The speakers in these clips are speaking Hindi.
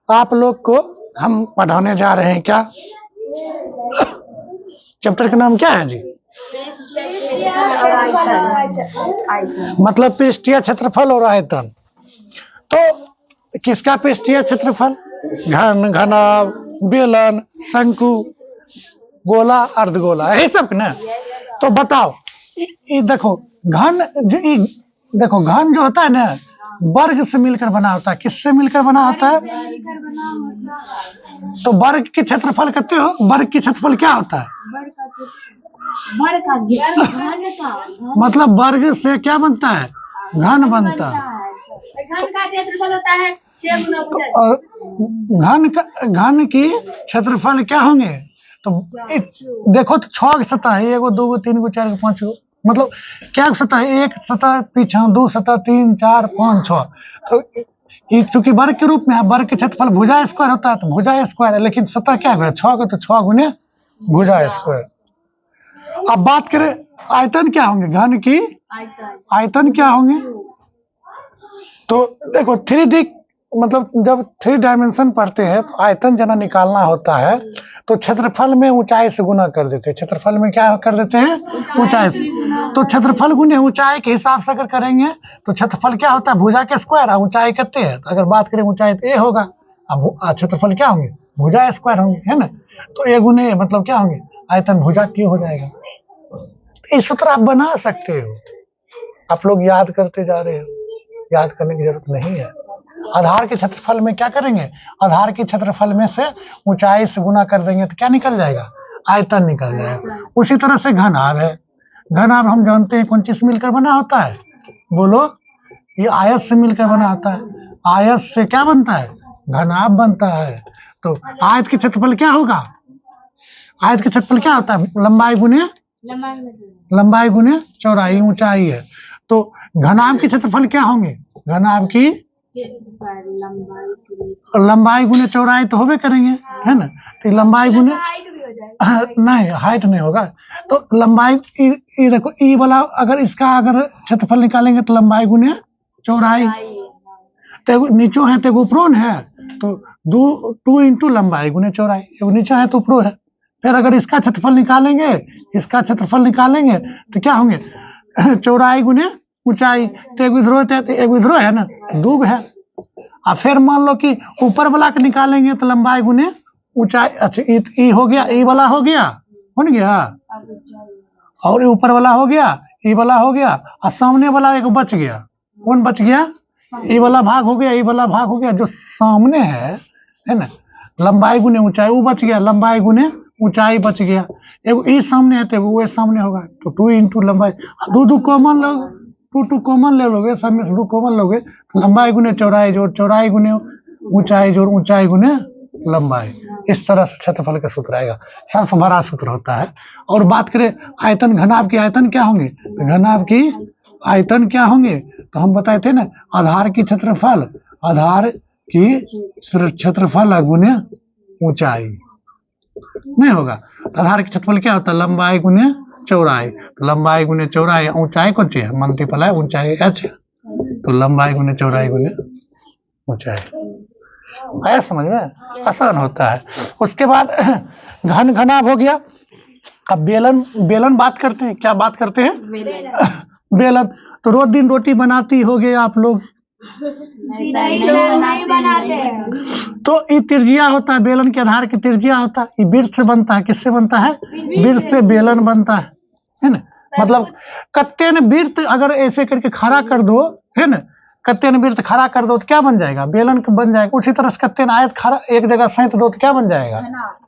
आप लोग को हम पढ़ाने जा रहे हैं क्या? चैप्टर का नाम क्या है जी? मतलब पृष्ठीय क्षेत्रफल और आयतन। तो किसका पृष्ठीय क्षेत्रफल? घन, घनाभ, बेलन, शंकु, गोला, अर्धगोला, यही सब ना। तो बताओ, ये देखो घन देखो घन जो होता है ना, वर्ग से मिलकर बना होता है। किससे मिलकर बना होता है? तो वर्ग के क्षेत्रफल कहते हो। वर्ग की क्षेत्रफल क्या होता है? मतलब वर्ग से क्या बनता है? घन बनता है। घन का क्षेत्रफल होता है 6 गुना भुजा। और घन की क्षेत्रफल क्या होंगे? तो देखो तो 6 सतह है, 1 2 3 4 5, मतलब क्या सतह है? 1 सतह पीछे, 2 सतह, 3 4 5 6। तो चूंकि वर्ग के रूप में है, वर्ग के क्षेत्रफल भुजा स्क्वायर होता है, तो भुजा स्क्वायर है, लेकिन सतह क्या है? 6 का, तो 6 गुने भुजा स्क्वायर। अब बात करें आयतन क्या होंगे? घन की आयतन क्या होंगे? तो देखो 3D, मतलब जब 3 डायमेंशन पढ़ते हैं तो आयतन जना निकालना होता है, तो क्षेत्रफल में ऊंचाई से गुना कर देते हैं। क्षेत्रफल में क्या कर देते हैं? ऊंचाई से। तो क्षेत्रफल गुने ऊंचाई के हिसाब से अगर करेंगे तो क्षेत्रफल क्या होता है? भुजा के स्क्वायर, ऊंचाई कितने है? तो अगर बात करें ऊंचाई तो ए होगा। अब क्षेत्रफल क्या होंगे? भुजा स्क्वायर होंगे, है ना। तो ए गुने मतलब क्या होंगे? आयतन भुजा क्यों हो जाएगा। तो इस सूत्र आप बना सकते हो। आप लोग याद करते जा रहे हो, याद करने की जरूरत नहीं है। आधार के क्षेत्रफल में क्या करेंगे? आधार के क्षेत्रफल में से ऊंचाई से गुना कर देंगे तो क्या निकल जाएगा? आयतन निकल जाएगा। उसी तरह से घनाभ है। घनाभ हम जानते हैं कौन चीज से मिलकर बना होता है? बोलो। ये आयत से मिलकर बना होता है। आयत से क्या बनता है? घनाभ बनता है। तो आयत के क्षेत्रफल क्या होगा? आयत के क्षेत्रफल क्या होता है? लंबाई गुने चौड़ाई, ऊंचाई है। तो घनाभ के क्षेत्रफल क्या होंगे? घनाभ की लंबाई गुने चौड़ाई तो होबे करेंगे, है ना। तो लंबाई गुने नहीं, हाइट नहीं होगा। तो लंबाई देखो ई वाला, अगर इसका अगर क्षेत्रफल निकालेंगे तो लंबाई गुने चौड़ाई। तो नीचो है तो ऊपरों है, तो 2 इंटू लंबाई गुने चौड़ाई। नीचा है तो ऊपरों है। फिर अगर इसका क्षेत्रफल निकालेंगे, इसका क्षेत्रफल निकालेंगे तो क्या होंगे? चौड़ाई गुने ऊंचाई। तो एक इधरो है ना, 2 है। और फिर मान लो कि ऊपर वाला के निकालेंगे तो लंबाई गुने ऊंचाई। अच्छा, ई हो गया, ई वाला हो गया, और ऊपर वाला हो गया, ई वाला हो गया, और सामने वाला एक बच गया। कौन बच गया? ई वाला भाग हो गया, ई वाला भाग हो गया। जो सामने है ना, लंबाई गुने ऊंचाई, वो बच गया। लंबाई गुने ऊंचाई बच गया। एगो ई सामने है तो वो सामने होगा, तो 2 इंटू लंबाई। 2 कॉमन लो, 2 कॉमन ले लोगे, सब में से 2 कॉमन लोगे, लंबाई गुने चौड़ाई जोड़ चौड़ाई गुने ऊंचाई जोड़ ऊंचाई गुने लंबाई। इस तरह से क्षेत्रफल का सूत्र आएगा। सबसे बड़ा सूत्र होता है। और बात करें आयतन, घनाभ की आयतन क्या होंगे? घनाभ की आयतन क्या होंगे? तो हम बताए थे ना, आधार की क्षेत्रफल, आधार की क्षेत्रफल गुने ऊंचाई नहीं होगा। तो आधार की क्षेत्रफल क्या होता है? लंबाई गुने चौड़ाई। तो लंबाई गुने चौड़ाई, ऊंचाई कौन सी है? मल्टीप्लाई ऊंचाई h। तो लंबाई गुने चौड़ाई गुने ऊंचाई। आया समझ में? आसान होता है। उसके बाद घन, घनाभ हो गया। अब बेलन बात करते हैं। क्या बात करते हैं? बेलन। तो रोज दिन रोटी बनाती होगे आप लोग? नहीं बनाते। तो ये त्रिज्या होता है, बेलन के आधार की त्रिज्या होता है। ये वृत्त से बनता है। किससे बनता है? वृत्त से बेलन बनता है ना। मतलब कत्ते ने वृत्त अगर ऐसे करके खड़ा कर दो, है ना, कत्ते ने वृत्त खड़ा कर दो तो क्या बन जाएगा? बेलन बन जाएगा। उसी तरह से कत्ते ने आयत खड़ा एक जगह सैंत दो तो क्या बन जाएगा?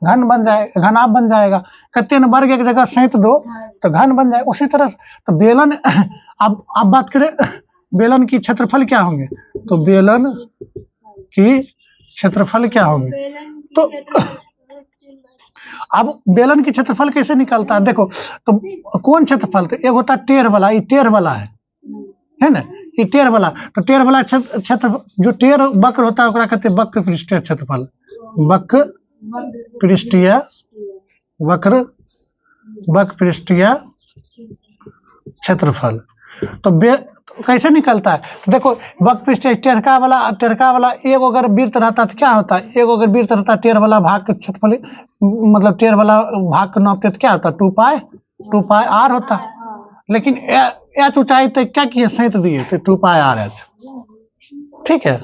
घन बन जाएगा, घनाभ बन जाएगा। कत्ते ने वर्ग एक जगह सैंत दो तो घन बन जाएगा। उसी तरह तो बेलन। अब बात करें बेलन की क्षेत्रफल क्या होंगे? तो बेलन की क्षेत्रफल क्या होंगे? तो अब बेलन की क्षेत्रफल कैसे निकलता है? देखो, तो कौन क्षेत्रफल? तो एक होता है टेढ़ वाला, ये टेढ़ वाला है ना, ये टेढ़ वाला। तो टेढ़ वाला क्षेत्र, जो टेढ़ वक्र होता है, कहते हैं वक्र पृष्ठीय क्षेत्रफल। वक्र पृष्ठीय, वक्र पृष्ठीय क्षेत्रफल। तो कैसे निकलता है? तो देखो वक्र पृष्ठ टेढ़का वाला एक अगर वृत्त रहता तो क्या होता है? एक अगर वृत्त रहता टेढ़ वाला भाग के क्षेत्रफल, मतलब टेढ़ वाला भाग को नापते तो क्या होता? 2 पाई आर होता है। लेकिन एच ऊंचाई तो क्या किए? सहित दिए तो 2 पाई आर एच। ठीक है,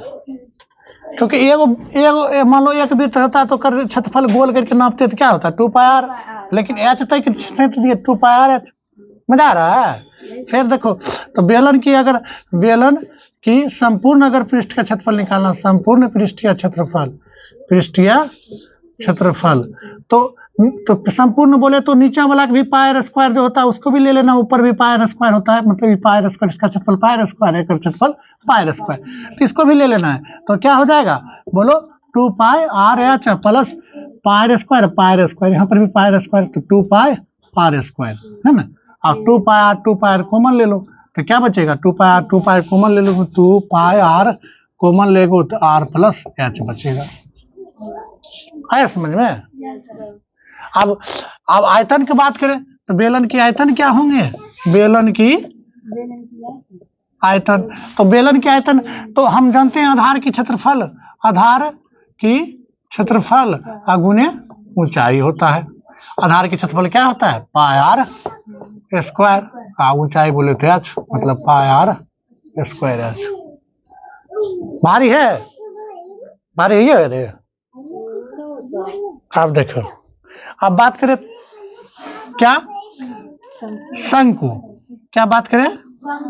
क्योंकि एगो मान लो एक वृत्त रहता तो कर क्षेत्रफल गोल करके नापते तो क्या होता? 2 पाई आर। लेकिन एच तक सहित दिए 2 पाई आर एच। मजा आ रहा है? फिर देखो तो बेलन की संपूर्ण अगर पृष्ठ का क्षेत्रफल निकालना, संपूर्ण पृष्ठीय क्षेत्रफल तो संपूर्ण बोले तो नीचे वाला भी पाई आर स्क्वायर जो होता है उसको भी ले लेना, ऊपर भी पाई आर स्क्वायर होता है, मतलब पाई आर स्क्वायर, इसका क्षेत्रफल पाई आर स्क्वायर है, क्षेत्रफल पाई आर स्क्वायर, तो इसको भी ले लेना है। तो क्या हो जाएगा बोलो? 2 pi R H plus pi R square, यहाँ पर भी पाई आर स्क्वायर, तो 2 पाई आर स्क्वायर है ना। और 2 पाई आर कॉमन ले लो तो क्या बचेगा? 2 पाई कॉमन ले लो, 2 पाई आर कॉमन ले लो तो आर प्लस एच बचेगा। आया समझ में? अब आयतन की बात करें तो बेलन की आयतन क्या होंगे? बेलन की आयतन, तो बेलन की आयतन तो हम जानते हैं आधार की क्षेत्रफल गुने ऊंचाई होता है। आधार की क्षेत्रफल क्या होता है? पाई आर स्क्वायर, ऊंचाई बोले तो एच, मतलब पाई आर स्क्वायर एच। भारी है? भारी है अरे। अब देखो, अब बात करें क्या? शंकु। क्या बात करें?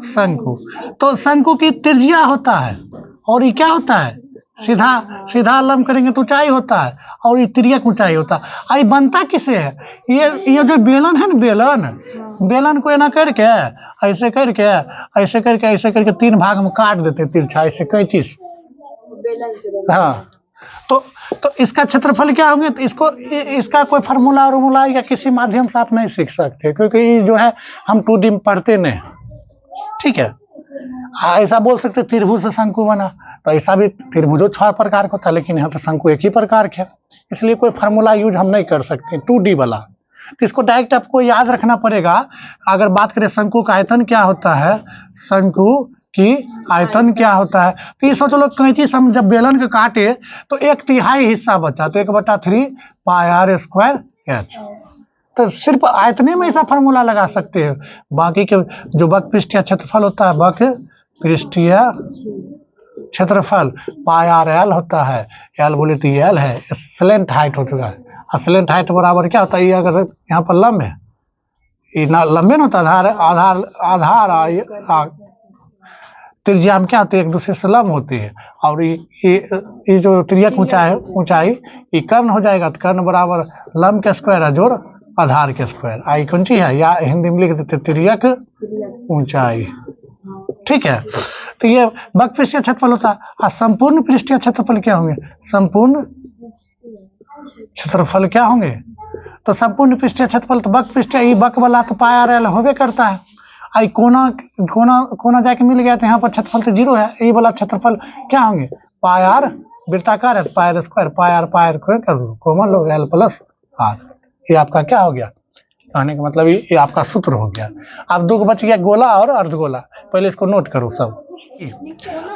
शंकु। तो शंकु की त्रिज्या होता है और ये क्या होता है? सीधा लंब करेंगे तो ऊंचाई होता है और ये तिर्यक ऊंचाई होता है। ये बनता किसे है? ये जो बेलन है ना, बेलन को ना करके ऐसे करके 3 भाग में काट देते हैं तिरछा, ऐसे कैंची से। हाँ, तो इसका क्षेत्रफल क्या होंगे? तो इसका कोई फार्मूला या किसी माध्यम से आप नहीं सीख सकते, क्योंकि ये जो है हम 2D में पढ़ते नहीं। ठीक है, ऐसा बोल सकते त्रिभुज से शंकु बना, तो ऐसा भी त्रिभुजो 6 प्रकार का होता है, लेकिन यहाँ तो शंकु एक ही प्रकार के, इसलिए कोई फार्मूला यूज हम नहीं कर सकते 2D वाला। तो इसको डायरेक्ट आपको याद रखना पड़ेगा। अगर बात करें शंकु का आयतन क्या होता है, शंकु की आयतन क्या होता है, तो ये सोचो लोग कैंची से हम जब बेलन के काटे तो 1/3 हिस्सा बचा, तो 1/3 पाई आर स्क्वायर एच। तो सिर्फ आयतने में ऐसा फार्मूला लगा सकते हैं, बाकी के जो वक्र पृष्ठीय क्षेत्रफल होता है, वक्र पृष्ठीय क्षेत्रफल पाई आर एल होता है। एल बोले तो एल है, स्लेंट हाइट होता है। स्लेंट हाइट बराबर क्या होता है? ये अगर यहाँ पर लंब है, ये ना लंबे ना होता, आधार त्रिज्या में क्या होती है? एक दूसरे से लंब होती है। और ये जो त्रियक ऊंचाई ये कर्ण हो जाएगा, तो कर्ण बराबर लंब के स्क्वायर जोड़ आधार के स्क्वायर। आई कौन सी है? या हिंदी में लिख देते त्रियक ऊंचाई। ठीक है, तो ये वक्र पृष्ठीय क्षेत्रफल होता है। और संपूर्ण पृष्ठीय क्षेत्रफल क्या होंगे? संपूर्ण क्षेत्रफल क्या होंगे? तो संपूर्ण पृष्ठीय क्षेत्रफल तो वक्र पृष्ठीय वक्र वाला तो पाई आर एल होबे करता है। आई कोना जाके मिल गया तो यहाँ पर क्षेत्रफल तो 0 है। ये वाला क्षेत्रफल क्या होंगे? पाई आर वृत्ताकार है, pi R square, pi R कर दो, कॉमन लो एल प्लस आर। ये आपका क्या हो गया? कहने का मतलब ये आपका सूत्र हो गया। अब 2 बच गया, गोला और अर्धगोला। पहले इसको नोट करो सब।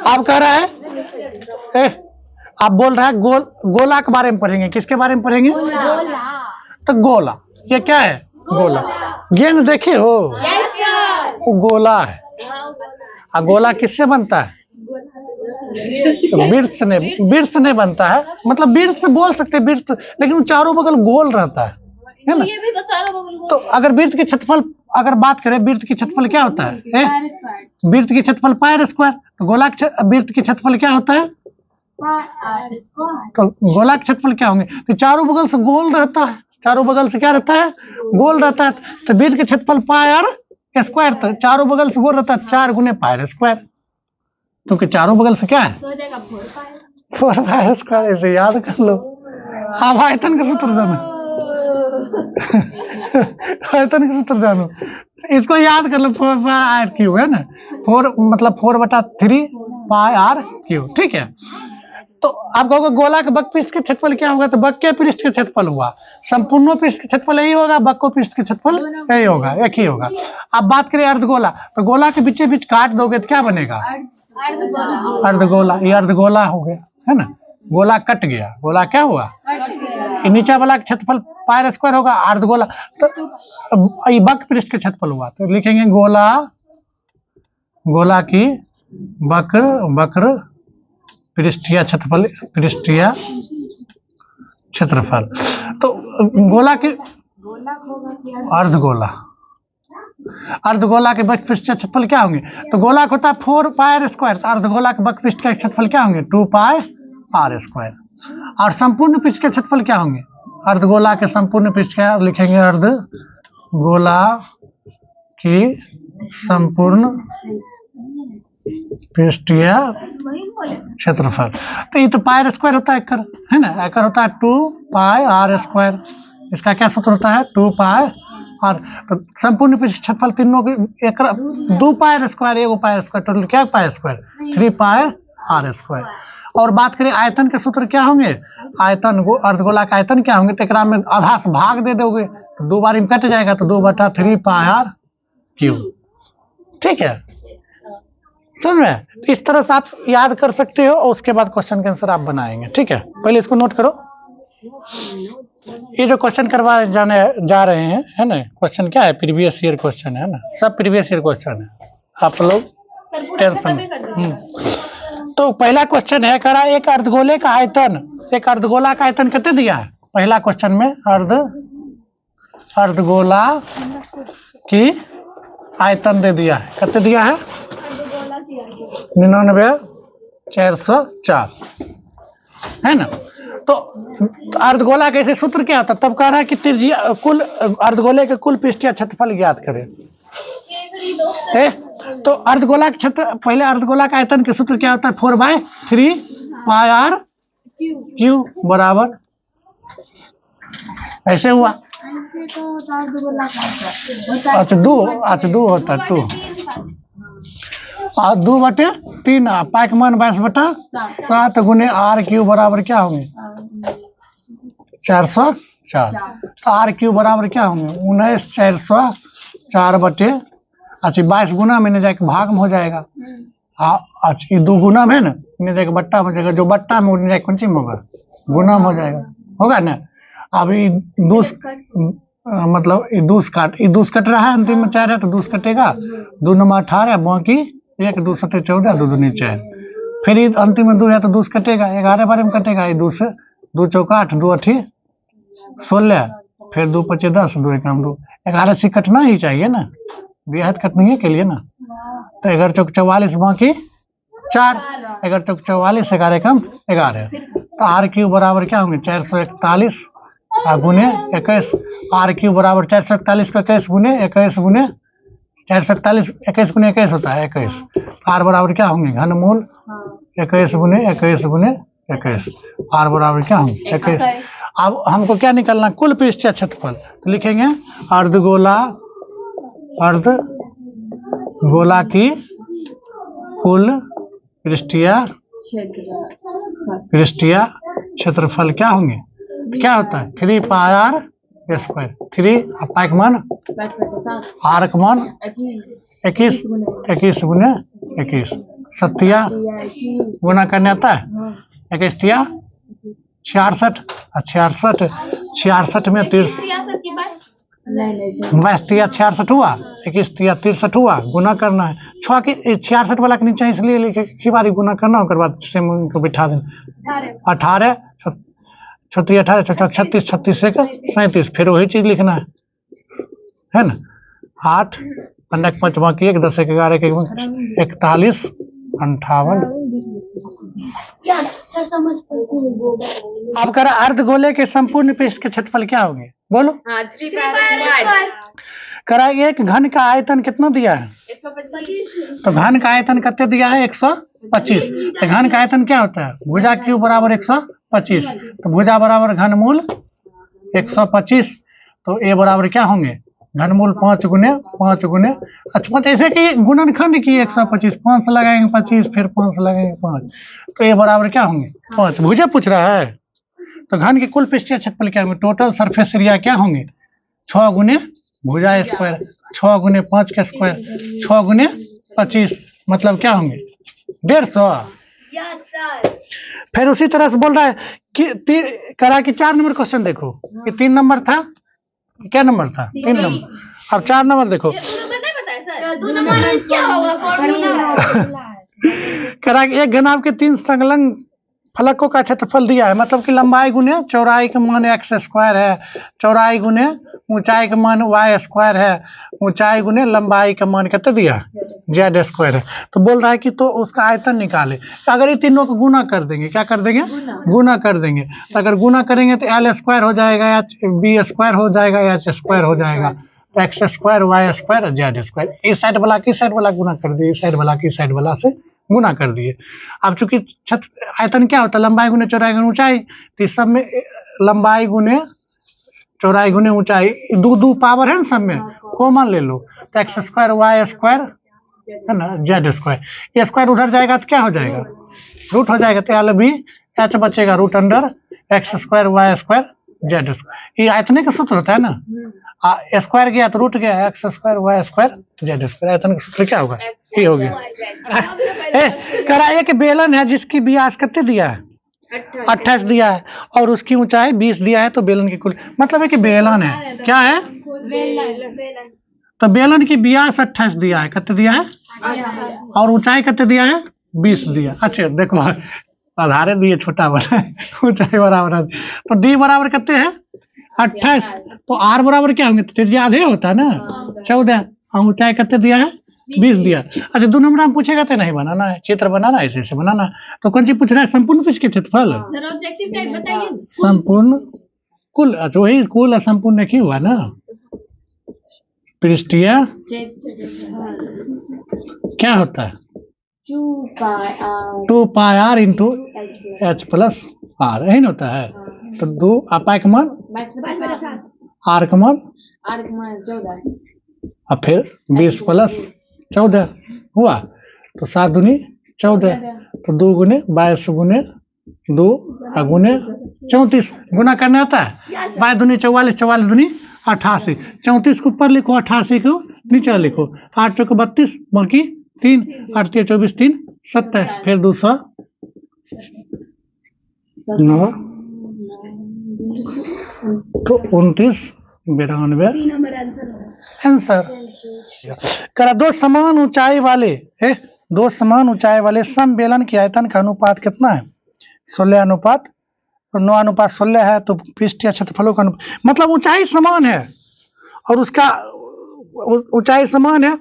आप कह रहा है आप बोल रहा है गोला के बारे में पढ़ेंगे। किसके बारे में पढ़ेंगे? तो गोला, ये क्या है? गोला। गेंद देखे हो? वो गोला है। और गोला किससे बनता है? वृत्त से नहीं बनता है, मतलब वृत्त से बोल सकते हैं वृत्त, लेकिन वो चारों बगल गोल रहता है ना। तो अगर वृत्त के क्षेत्रफल अगर बात करें, वृत्त की क्षेत्रफल क्या होता है? वृत्त की क्षेत्रफल पाई आर स्क्वायर। तो गोला वृत्त की क्षेत्रफल क्या होता है? तो गोला के क्षेत्रफल क्या होंगे? तो चारों बगल से गोल रहता है, चारों बगल से क्या रहता है? गोल रहता है। तो वृत्त के क्षेत्रफल पाई आर स्क्वायर, तो चारों बगल से गोल रहता है, 4 गुने पाई आर स्क्वायर, क्योंकि चारों बगल से क्या है? 4 पाई आर स्क्वायर। ऐसे याद कर लो। अब आयतन का सूत्र जानो, आयतन का सूत्र जानो, इसको याद कर लो। 4 पाई आर क्यूब है ना, 4 मतलब 4/3 पाई आर क्यूब। ठीक है, तो आप कहोगे गोला के बक पृष्ठ के क्षेत्रफल क्या होगा, तो बक के पृष्ठ के क्षेत्रफल हुआ, संपूर्ण पृष्ठ के क्षेत्रफल यही होगा, बक्को पृष्ठ के क्षेत्रफल यही होगा, एक ही होगा। अब बात करें अर्धगोला, तो गोला के बीचे बीच काट दोगे तो क्या बनेगा, अर्धगोला। ये अर्धगोला हो गया, है ना, गोला कट गया, गोला क्या हुआ, ये नीचे वाला क्षेत्रफल पाई स्क्वायर होगा, अर्धगोला। तो ये बक पृष्ठ के क्षेत्रफल हुआ, तो लिखेंगे गोला, गोला की वक्र पृष्ठीय क्षेत्रफल, पृष्ठीय क्षेत्रफल। तो गोला के अर्धगोला, अर्धगोला के वक्र पृष्ठ क्षेत्रफल क्या होंगे, तो गोला का होता है 4 पाई स्क्वायर, तो अर्धगोला के वक्र पृष्ठ का क्षेत्रफल क्या होंगे, 2 पाई आर स्क्वायर। और संपूर्ण पृष्ठ के क्षेत्रफल क्या होंगे, अर्धगोला के संपूर्ण पृष्ठ क्या लिखेंगे, अर्धगोला की संपूर्ण पृष्ठीय क्षेत्रफल। तो ये तो पाई स्क्वायर होता है एकर, है ना, एकर होता है 2 पाई आर स्क्वायर। इसका क्या सूत्र होता है, 2 पाई आर। तो संपूर्ण पृष्ठ क्षेत्रफल तीनों के एक 2 पाई स्क्वायर, एगो पाई स्क्वायर, टोटल क्या pi square, 3 pi R square. और बात करें आयतन के सूत्र क्या होंगे, आयतन अर्धगोला का आयतन क्या होंगे, तो एक में आधा से भाग दे दोगे तो 2 बार में कट जाएगा, तो 2/3 पाई आर क्यूब। ठीक है, समझ में। तो इस तरह से आप याद कर सकते हो और उसके बाद क्वेश्चन के आंसर आप बनाएंगे। ठीक है, पहले इसको नोट करो। ये जो क्वेश्चन करवा जाने जा रहे हैं, है ना, क्वेश्चन क्या है, प्रीवियस ईयर क्वेश्चन है ना, सब प्रीवियस ईयर क्वेश्चन है, आप लोग टेंशन। तो पहला क्वेश्चन है, करा एक अर्धगोले का आयतन, एक अर्धगोला का आयतन कितने दिया है, पहला क्वेश्चन में अर्धगोला की आयतन दे दिया है, कितने दिया है, 99,404, है ना। तो अर्धगोला का ऐसे सूत्र क्या होता है, तब कह रहा है कि त्रिज्या कुल अर्धगोले के कुल पृष्ठीय क्षेत्रफल ज्ञात करें। तो अर्धगोला के क्षेत्र, पहले अर्धगोला का आयतन के सूत्र क्या होता है, 4/3 पाई आर क्यू बराबर, ऐसे हुआ। अच्छा 2 होता है 2 और 2/3 पाई का मान 22/7 गुने आर क्यू बराबर क्या होंगे, 404। तो आर क्यू बराबर क्या होंगे, 19,404 अच्छा 22 गुना में जाके भाग में हो जाएगा। अच्छा ये 2 गुना में है ना, इन्हें जाके बट्टा में जाएगा, जो बट्टा में जाके कौन चीज में होगा, गुना में हो जाएगा, होगा ना। अब ये दूस मतलब ये दूस कट रहा है, अंतिम में 4 है तो दूस कटेगा, 2 9 18, बाकी 1 2 7 14, 2 2 4, फिर ये अंतिम में 2 है तो दूस कटेगा, 11 बार में कटेगा, ये 2 से 2 चौका 8, 2 8 16, फिर 2 5 10, 2 1 2, 11 से कटना ही चाहिए ना, बेहद कटने के लिए ना। तो 11 चौक 44, बाकी 4, 11 चौक 44, 11 कम 11। तो आर क्यू बराबर क्या होंगे, 441 गुने 21, आर क्यू बराबर 441 का 21 गुने 21 गुने 441, 21 गुने 21 होता है 21। आर बराबर क्या होंगे, घनमूल 21 गुने 21 गुने 21, आर बराबर क्या होंगे 21। अब हमको क्या निकालना, कुल पृष्ठीय क्षेत्रफल, तो लिखेंगे अर्धगोला की कुल पृष्ठीय क्षेत्रफल क्या होंगे, क्या होता है 3 पाई आर स्क्वायर, 3 पाई का मान आर का मान 21 गुने 21, 7 गुना करने आता है, 21 तिया 66, 66 में 30 22 तिया 66 हुआ, 21 तिया 63 हुआ, गुना करना है 6 की 66 वाला के नीचे इसलिए लिखे कि बारी गुना करना, उसके बाद सेम को बिठा देना, 18 36 18 36 36 से 37, फिर वही चीज लिखना है ना, 8 15 5 बाकी 1 10 11 41 58। अब कर अर्धगोले के संपूर्ण पृष्ठ के क्षेत्रफल क्या होंगे, बोलो। करा एक घन का आयतन कितना दिया है, 125। तो घन का आयतन कितने दिया है, 125। तो घन का आयतन क्या होता है, भुजा क्यू बराबर 125, तो भुजा बराबर घनमूल 125, तो ए बराबर क्या होंगे घनमूल 5 गुने 5 गुने, अच्छा मतलब ऐसे कि गुणनखंड की 125, 5 से लगाएंगे 25, फिर 5 से लगाएंगे 5, तो ये बराबर क्या होंगे 5। भुजा पूछ रहा है तो घन के कुल पृष्ठीय क्षेत्रफल क्या होंगे, टोटल सरफेस एरिया क्या होंगे 6 गुने भुजा स्क्वायर, 6 गुने 5 का स्क्वायर, 6 गुने 25 मतलब क्या होंगे 150। Yes sir. फिर उसी तरह से बोल रहा है कि करा कि 4 नंबर क्वेश्चन देखो, ये 3 नंबर था, क्या नंबर था 3 नंबर, अब 4 नंबर देखो। 2 नंबर नहीं बताया सर, 2 नंबर क्या होगा फॉर्मूला। करा कि एक घनाभ के 3 संलग्न फलकों का क्षेत्रफल दिया है, मतलब कि लंबाई गुने चौड़ाई का मान x स्क्वायर है, चौड़ाई गुने ऊंचाई का मान y स्क्वायर है, ऊंचाई गुने लंबाई का मान कितना दिया z स्क्वायर है। तो बोल रहा है कि तो उसका आयतन निकाले, तो अगर ये तीनों को गुना कर देंगे, क्या कर देंगे गुना कर देंगे, तो अगर गुना करेंगे तो l स्क्वायर हो जाएगा, b स्क्वायर हो जाएगा, h स्क्वायर हो जाएगा, तो x square y square z square, इस साइड वाला की साइड वाला गुना कर दिए, इस साइड वाला की साइड वाला से गुना कर दिए। अब चूंकि आयतन क्या होता है लंबाई गुने चौड़ाई गुने ऊंचाई, तो इस सब में लंबाई गुने चौड़ाई गुने ऊंचाई दो दो पावर है ना, सब में कॉमन ले लो, तो एक्स स्क्वायर वाई स्क्वायर है ना जेड स्क्वायर, ये स्क्वायर उधर जाएगा तो क्या हो जाएगा रूट हो जाएगा, तो एल बी एच बचेगा root under X square Y square Z square, ये आयतन का सूत्र होता है ना, स्क्वायर गया तो रूट गया, X square Y square Z square, आयतन का सूत्र क्या होगा ये हो गया। करा एक बेलन है जिसकी व्यास कितने दिया है 28 दिया है और उसकी ऊंचाई 20 दिया है, तो बेलन की कुल मतलब है कि बेलन है क्या है, तो बेलन की व्यास 28 दिया है, कितने दिया है और ऊंचाई कितने दिया है 20 दिया। अच्छा देखो आधारे दिए छोटा वाला ऊंचाई बराबर है, तो डी बराबर कितने है 28, तो आर बराबर क्या होंगे, त्रिज्या आधे होता है ना 14 और ऊंचाई कितने दिया है 20 दिया। अच्छा 2 नंबर में पूछेगा तो नहीं बनाना है, चित्र बनाना है, ऐसे बनाना है, तो कौन सी पूछ रहा है संपूर्ण पृष्ठ के क्षेत्रफल, ऑब्जेक्टिव टाइप बताइए। संपूर्ण कुल, अच्छा वही कुल असंपूर्ण की हुआ ना, पृष्ठीय क्या होता है 2 pi R into H plus R, यही ना होता है, तो 2 पाई का मान आर का मान और फिर 20 प्लस 14 हुआ, तो 7 दूनी 14, तो 2 गुने 22 गुने 2 गुने 34 गुना करना आता है, 22 दूनी 44, 44 दूनी 88, 34 को ऊपर लिखो 88 को नीचे लिखो, 8 चौको 32 बाकी 3, 8 24 3 27, फिर 200 9 तो 29 92 आंसर। करा दो समान ऊंचाई वाले समबेलन की आयतन का अनुपात कितना है 16 अनुपात 9 अनुपात 16 है, तो पृष्ठीय क्षेत्रफलों का मतलब ऊंचाई समान है और उसका ऊंचाई समान है,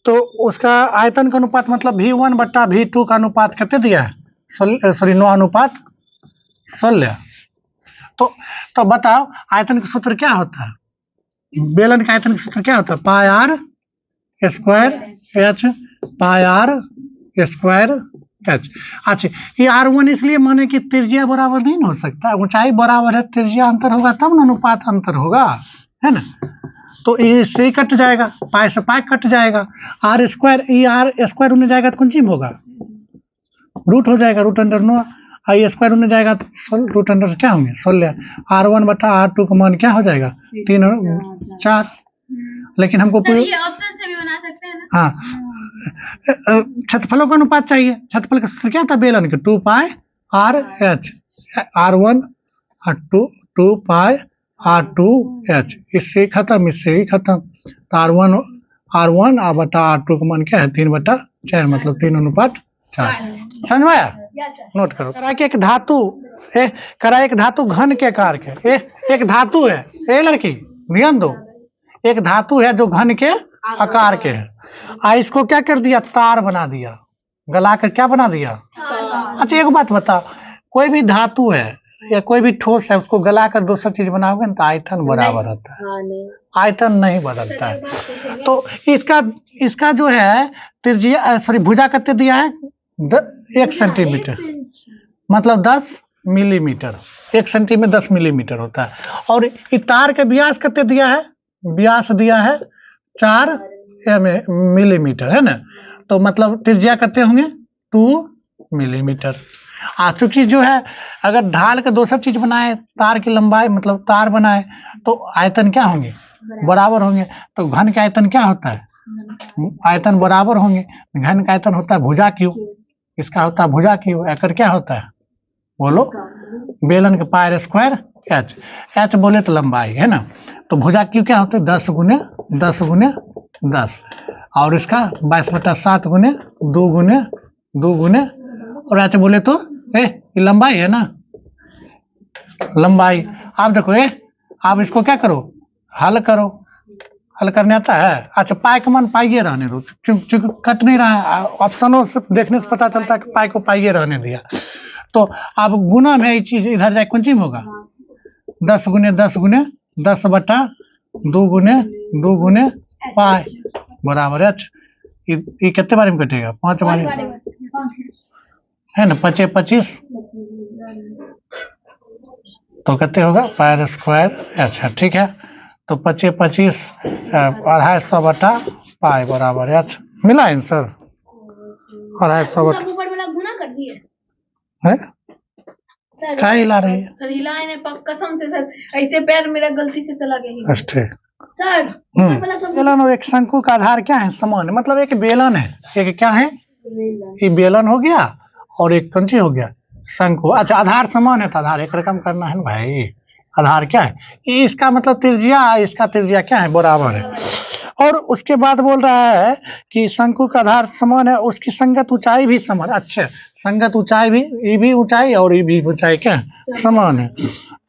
तो उसका आयतन का अनुपात मतलब V1 बट्टा V2 का अनुपात कितने दिया है 9 अनुपात 16, तो बताओ आयतन का सूत्र क्या होता है, बेलन का आयतन का सूत्र क्या होता है pi R square H pi R square H. अच्छा ये R1 इसलिए माने कि त्रिज्या बराबर नहीं हो सकता, ऊंचाई बराबर है त्रिज्या अंतर होगा तब ना अनुपात अंतर होगा, है ना, तो इससे ही कट जाएगा, पाई से पाई कट जाएगा, आर स्क्वायर ये आर स्क्वायर होने जाएगा तो कौन चीज होगा रूट हो जाएगा, रूट अंडर 9, आई स्क्वायर होने जाएगा तो रूट अंडर क्या होंगे 16, R1 बटा R2 का मान क्या हो जाएगा 3 और 4, लेकिन हमको सर ये ऑप्शन से भी बना सकते हैं ना। हाँ क्षेत्रफलों का अनुपात चाहिए, क्षेत्रफल का सूत्र क्या था बेलन के 2 pi R H, R1 R2 2 पाई R2 एच, इससे खत्म इससे ही खत्म, तो R1 आ बटा R2 का मान क्या है 3 बटा 4 मतलब 3 अनुपात 4, समझ में आया, नोट करो। करा कि एक धातु घन के आकार के, एक धातु है, ए लड़की ध्यान दो, एक धातु है जो घन के आकार के है, इसको क्या कर दिया तार बना दिया, गला कर क्या बना दिया। अच्छा एक बात बताओ, कोई भी धातु है या कोई भी ठोस है उसको गला कर दूसरा चीज बनाओगे तो आयतन बराबर होता है, आयतन नहीं बदलता है, तो इसका जो है त्रिज्या भुजा कितने दिया है 1 सेंटीमीटर मतलब 10 मिलीमीटर, 1 सेंटीमीटर 10 मिलीमीटर होता है, और तार का व्यास कितने दिया है व्यास दिया है 4 मिलीमीटर, है ना। तो मतलब त्रिज्या कितने होंगे 2 मिलीमीटर। चूंकि जो है अगर ढाल के दूसरा चीज बनाए, तार की लंबाई मतलब तार बनाए, तो आयतन क्या होंगे बराबर होंगे। तो घन का आयतन क्या होता है, आयतन बराबर होंगे। घन का आयतन होता है भुजा क्यू, इसका होता है भुजा क्यू। एकर क्या होता है बोलो, बेलन के पायर स्क्वायर एच। एच बोले तो लंबाई, है ना। तो भुजा क्यू क्या होता है 10 गुने 10 गुने 10, और इसका 22/7 गुने 2 गुने 2 गुने, और एच बोले तो ये लंबाई है ना, लंबाई। आप देखो आप इसको क्या करो, हल करो। हल करने आता है। अच्छा, पाई का मान पाइए रहने दो, क्योंकि कट नहीं रहा है। ऑप्शनों से देखने से पता चलता है कि पाई को पाइए रहने दिया। तो अब गुना में ये चीज इधर जाए कौन चीज होगा 10 गुने 10 गुने 10/2 गुने 2 गुने पाई बराबर एच। ये कितने बारे में कटेगा 5 बारे में, है ना। 5 25, तो कितने होगा पायर स्क्वायर एच है, ठीक है। तो 25 25 250 पाई बराबर एच। मिला आंसर 250 ऊपर वाला गुना कर दिए है। सर। क्या हिला रही है सर हिलाए ने कसम से सर, ऐसे पैर मेरा गलती से चला गया बस ठीक। सर। ऊपर वाला सब बेलन और एक शंकु का आधार क्या है समान, मतलब एक बेलन है, एक क्या है ये बेलन हो गया, और एक कंची हो गया शंकु। अच्छा, आधार समान है तो आधार एक रकम करना है ना भाई। आधार क्या है, इसका मतलब त्रिज्या, इसका त्रिज्या क्या है बराबर है। और उसके बाद बोल रहा है कि शंकु का आधार समान है, उसकी संगत ऊंचाई भी समान। अच्छा, संगत ऊंचाई भी, ये भी ऊंचाई और ये भी ऊंचाई क्या है समान है।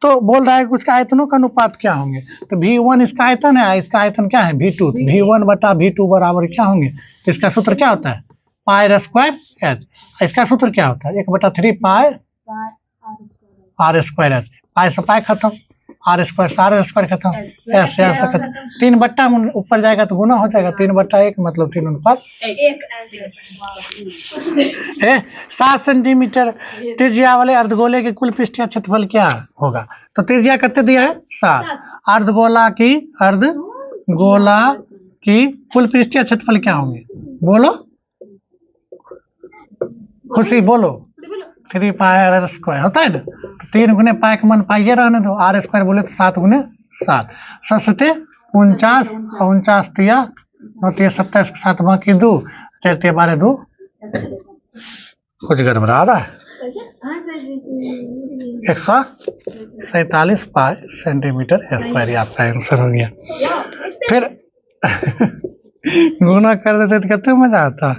तो बोल रहा है कि उसका आयतनों का अनुपात क्या होंगे। तो V1 इसका आयतन है, इसका आयतन क्या है V2। V1/V2 बराबर क्या होंगे, इसका सूत्र क्या होता है पाई स्क्वायर एच। इसका सूत्र क्या होता है 1/3 पाई आर स्क्वायर एच। पाई से पाई खत्म, आर स्क्वायर से आर स्क्वायर खत्म, एस से एस खत्म। 3 ऊपर जाएगा तो गुना हो जाएगा, 3/1 मतलब 3:1। 7 सेंटीमीटर त्रिज्या वाले अर्धगोले के कुल पृष्ठीय क्षेत्रफल क्या होगा। तो त्रिज्या कितने दिया है 7। अर्धगोला की कुल पृष्ठीय क्षेत्रफल क्या होंगे बोलो, खुशी बोलो। 3 पाई आर स्क्वायर होता है ना। तो 3 गुने पाई का मान पाइए रहने दो, आर स्क्वायर बोले तो 7 गुने 7। 7 49, 49 तिया 27 के 7 बाकी 2 4 12 2। कुछ गड़बड़ा रहा है। 147 पाई सेंटीमीटर स्क्वायर, आपका आंसर हो गया। फिर गुना कर देते तो कितना मजा आता।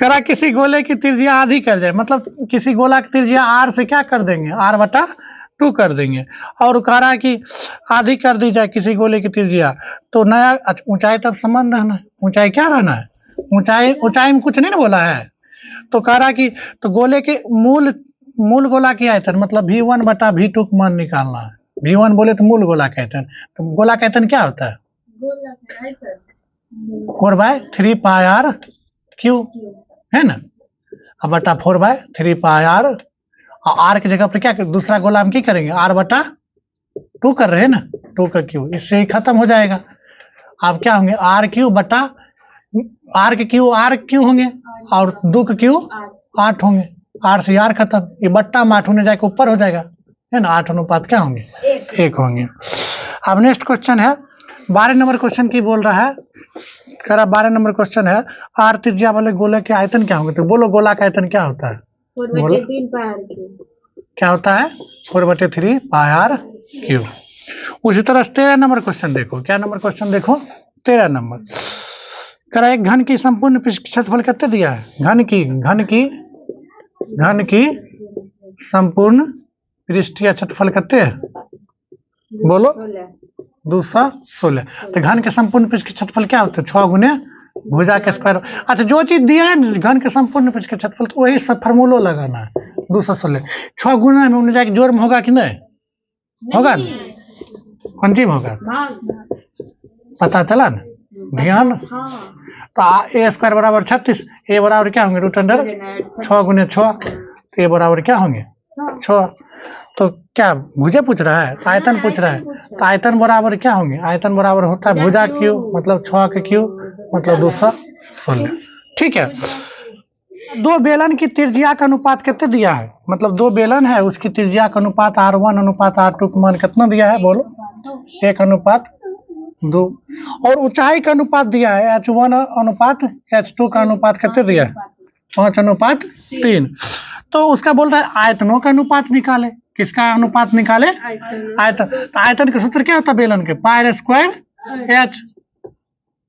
करा किसी गोले की त्रिज्या आधी कर जाए, मतलब किसी गोला की त्रिज्या r से क्या कर देंगे r/2 कर देंगे, और करा कि आधी कर दी जाए किसी गोले की त्रिज्या, तो नया ऊंचाई तब समान रहना है। ऊंचाई क्या रहना है, ऊंचाई में कुछ नहीं ना बोला है। तो करा कि तो गोले के मूल गोला की आयतन मतलब V1/V2 का मान निकालना है। V1 बोले तो मूल गोला का आयतन, तो गोला का आयतन क्या होता है 4/3 पाई आर क्यू, है ना। अब बटा 4/3 पाई आर, आर की जगह पर क्या दूसरा गोला हम क्या करेंगे r/2 कर रहे हैं ना, 2 का क्यू, इससे ही खत्म हो जाएगा। आप क्या होंगे r³ बटा r के क्यू होंगे, और 2 का क्यू 8 होंगे। r से r खत्म, ये बट्टा में 8 होने जाके ऊपर हो जाएगा, है ना। 8 अनुपात क्या होंगे 1 होंगे। अब नेक्स्ट क्वेश्चन है 12 नंबर क्वेश्चन की बोल रहा है, कह रहा 12 नंबर क्वेश्चन है r त्रिज्या वाले गोले के आयतन क्या होंगे। तो बोलो गोला का आयतन क्या होता है, 4/3 पाई आर क्यूब। क्या होता है 4/3 पाई आर क्यूब। उसी तरह 13 नंबर क्वेश्चन देखो, क्या नंबर क्वेश्चन देखो 13 नंबर, कह रहा है घन की संपूर्ण क्षेत्रफल कितने दिया है, घन की संपूर्ण पृष्ठीय क्षेत्रफल कितने है बोलो 216। तो घन के संपूर्ण पृष्ठ के क्षेत्रफल क्या होता है 6 गुने भुजा के स्क्वायर। अच्छा, जो चीज दिया है घन के संपूर्ण पृष्ठ के क्षेत्रफल, तो वही सब फार्मूला लगाना है 216। 6 गुना में जाके जोड़ में होगा कि नहीं होगा ना, कौन चीज होगा पता चला ना, ध्यान। तो a² बराबर 36, a बराबर क्या होंगे √6 गुने 6, तो a बराबर क्या होंगे 6। तो क्या भुजा पूछ रहा है? तो आयतन पूछ रहा है। तो आयतन बराबर क्या होंगे? आयतन बराबर होता है भुजा क्यू, मतलब 6 के क्यू मतलब 216। ठीक है। दो बेलन की त्रिज्या का अनुपात कितने दिया है? मतलब दो बेलन है, उसकी त्रिज्या का अनुपात R1 अनुपात R2 का मान कितना दिया है? बोलो। 1:2। और ऊंचाई का अनुपात दिया है H1 अनुपात H2 का अनुपात कितने दिया है? 5:3। तो उसका बोल रहा है आयतनों का अनुपात निकाले। किसका अनुपात निकाले? आयतन। तो आयतन का सूत्र क्या होता है बेलन के? पाई स्क्वायर H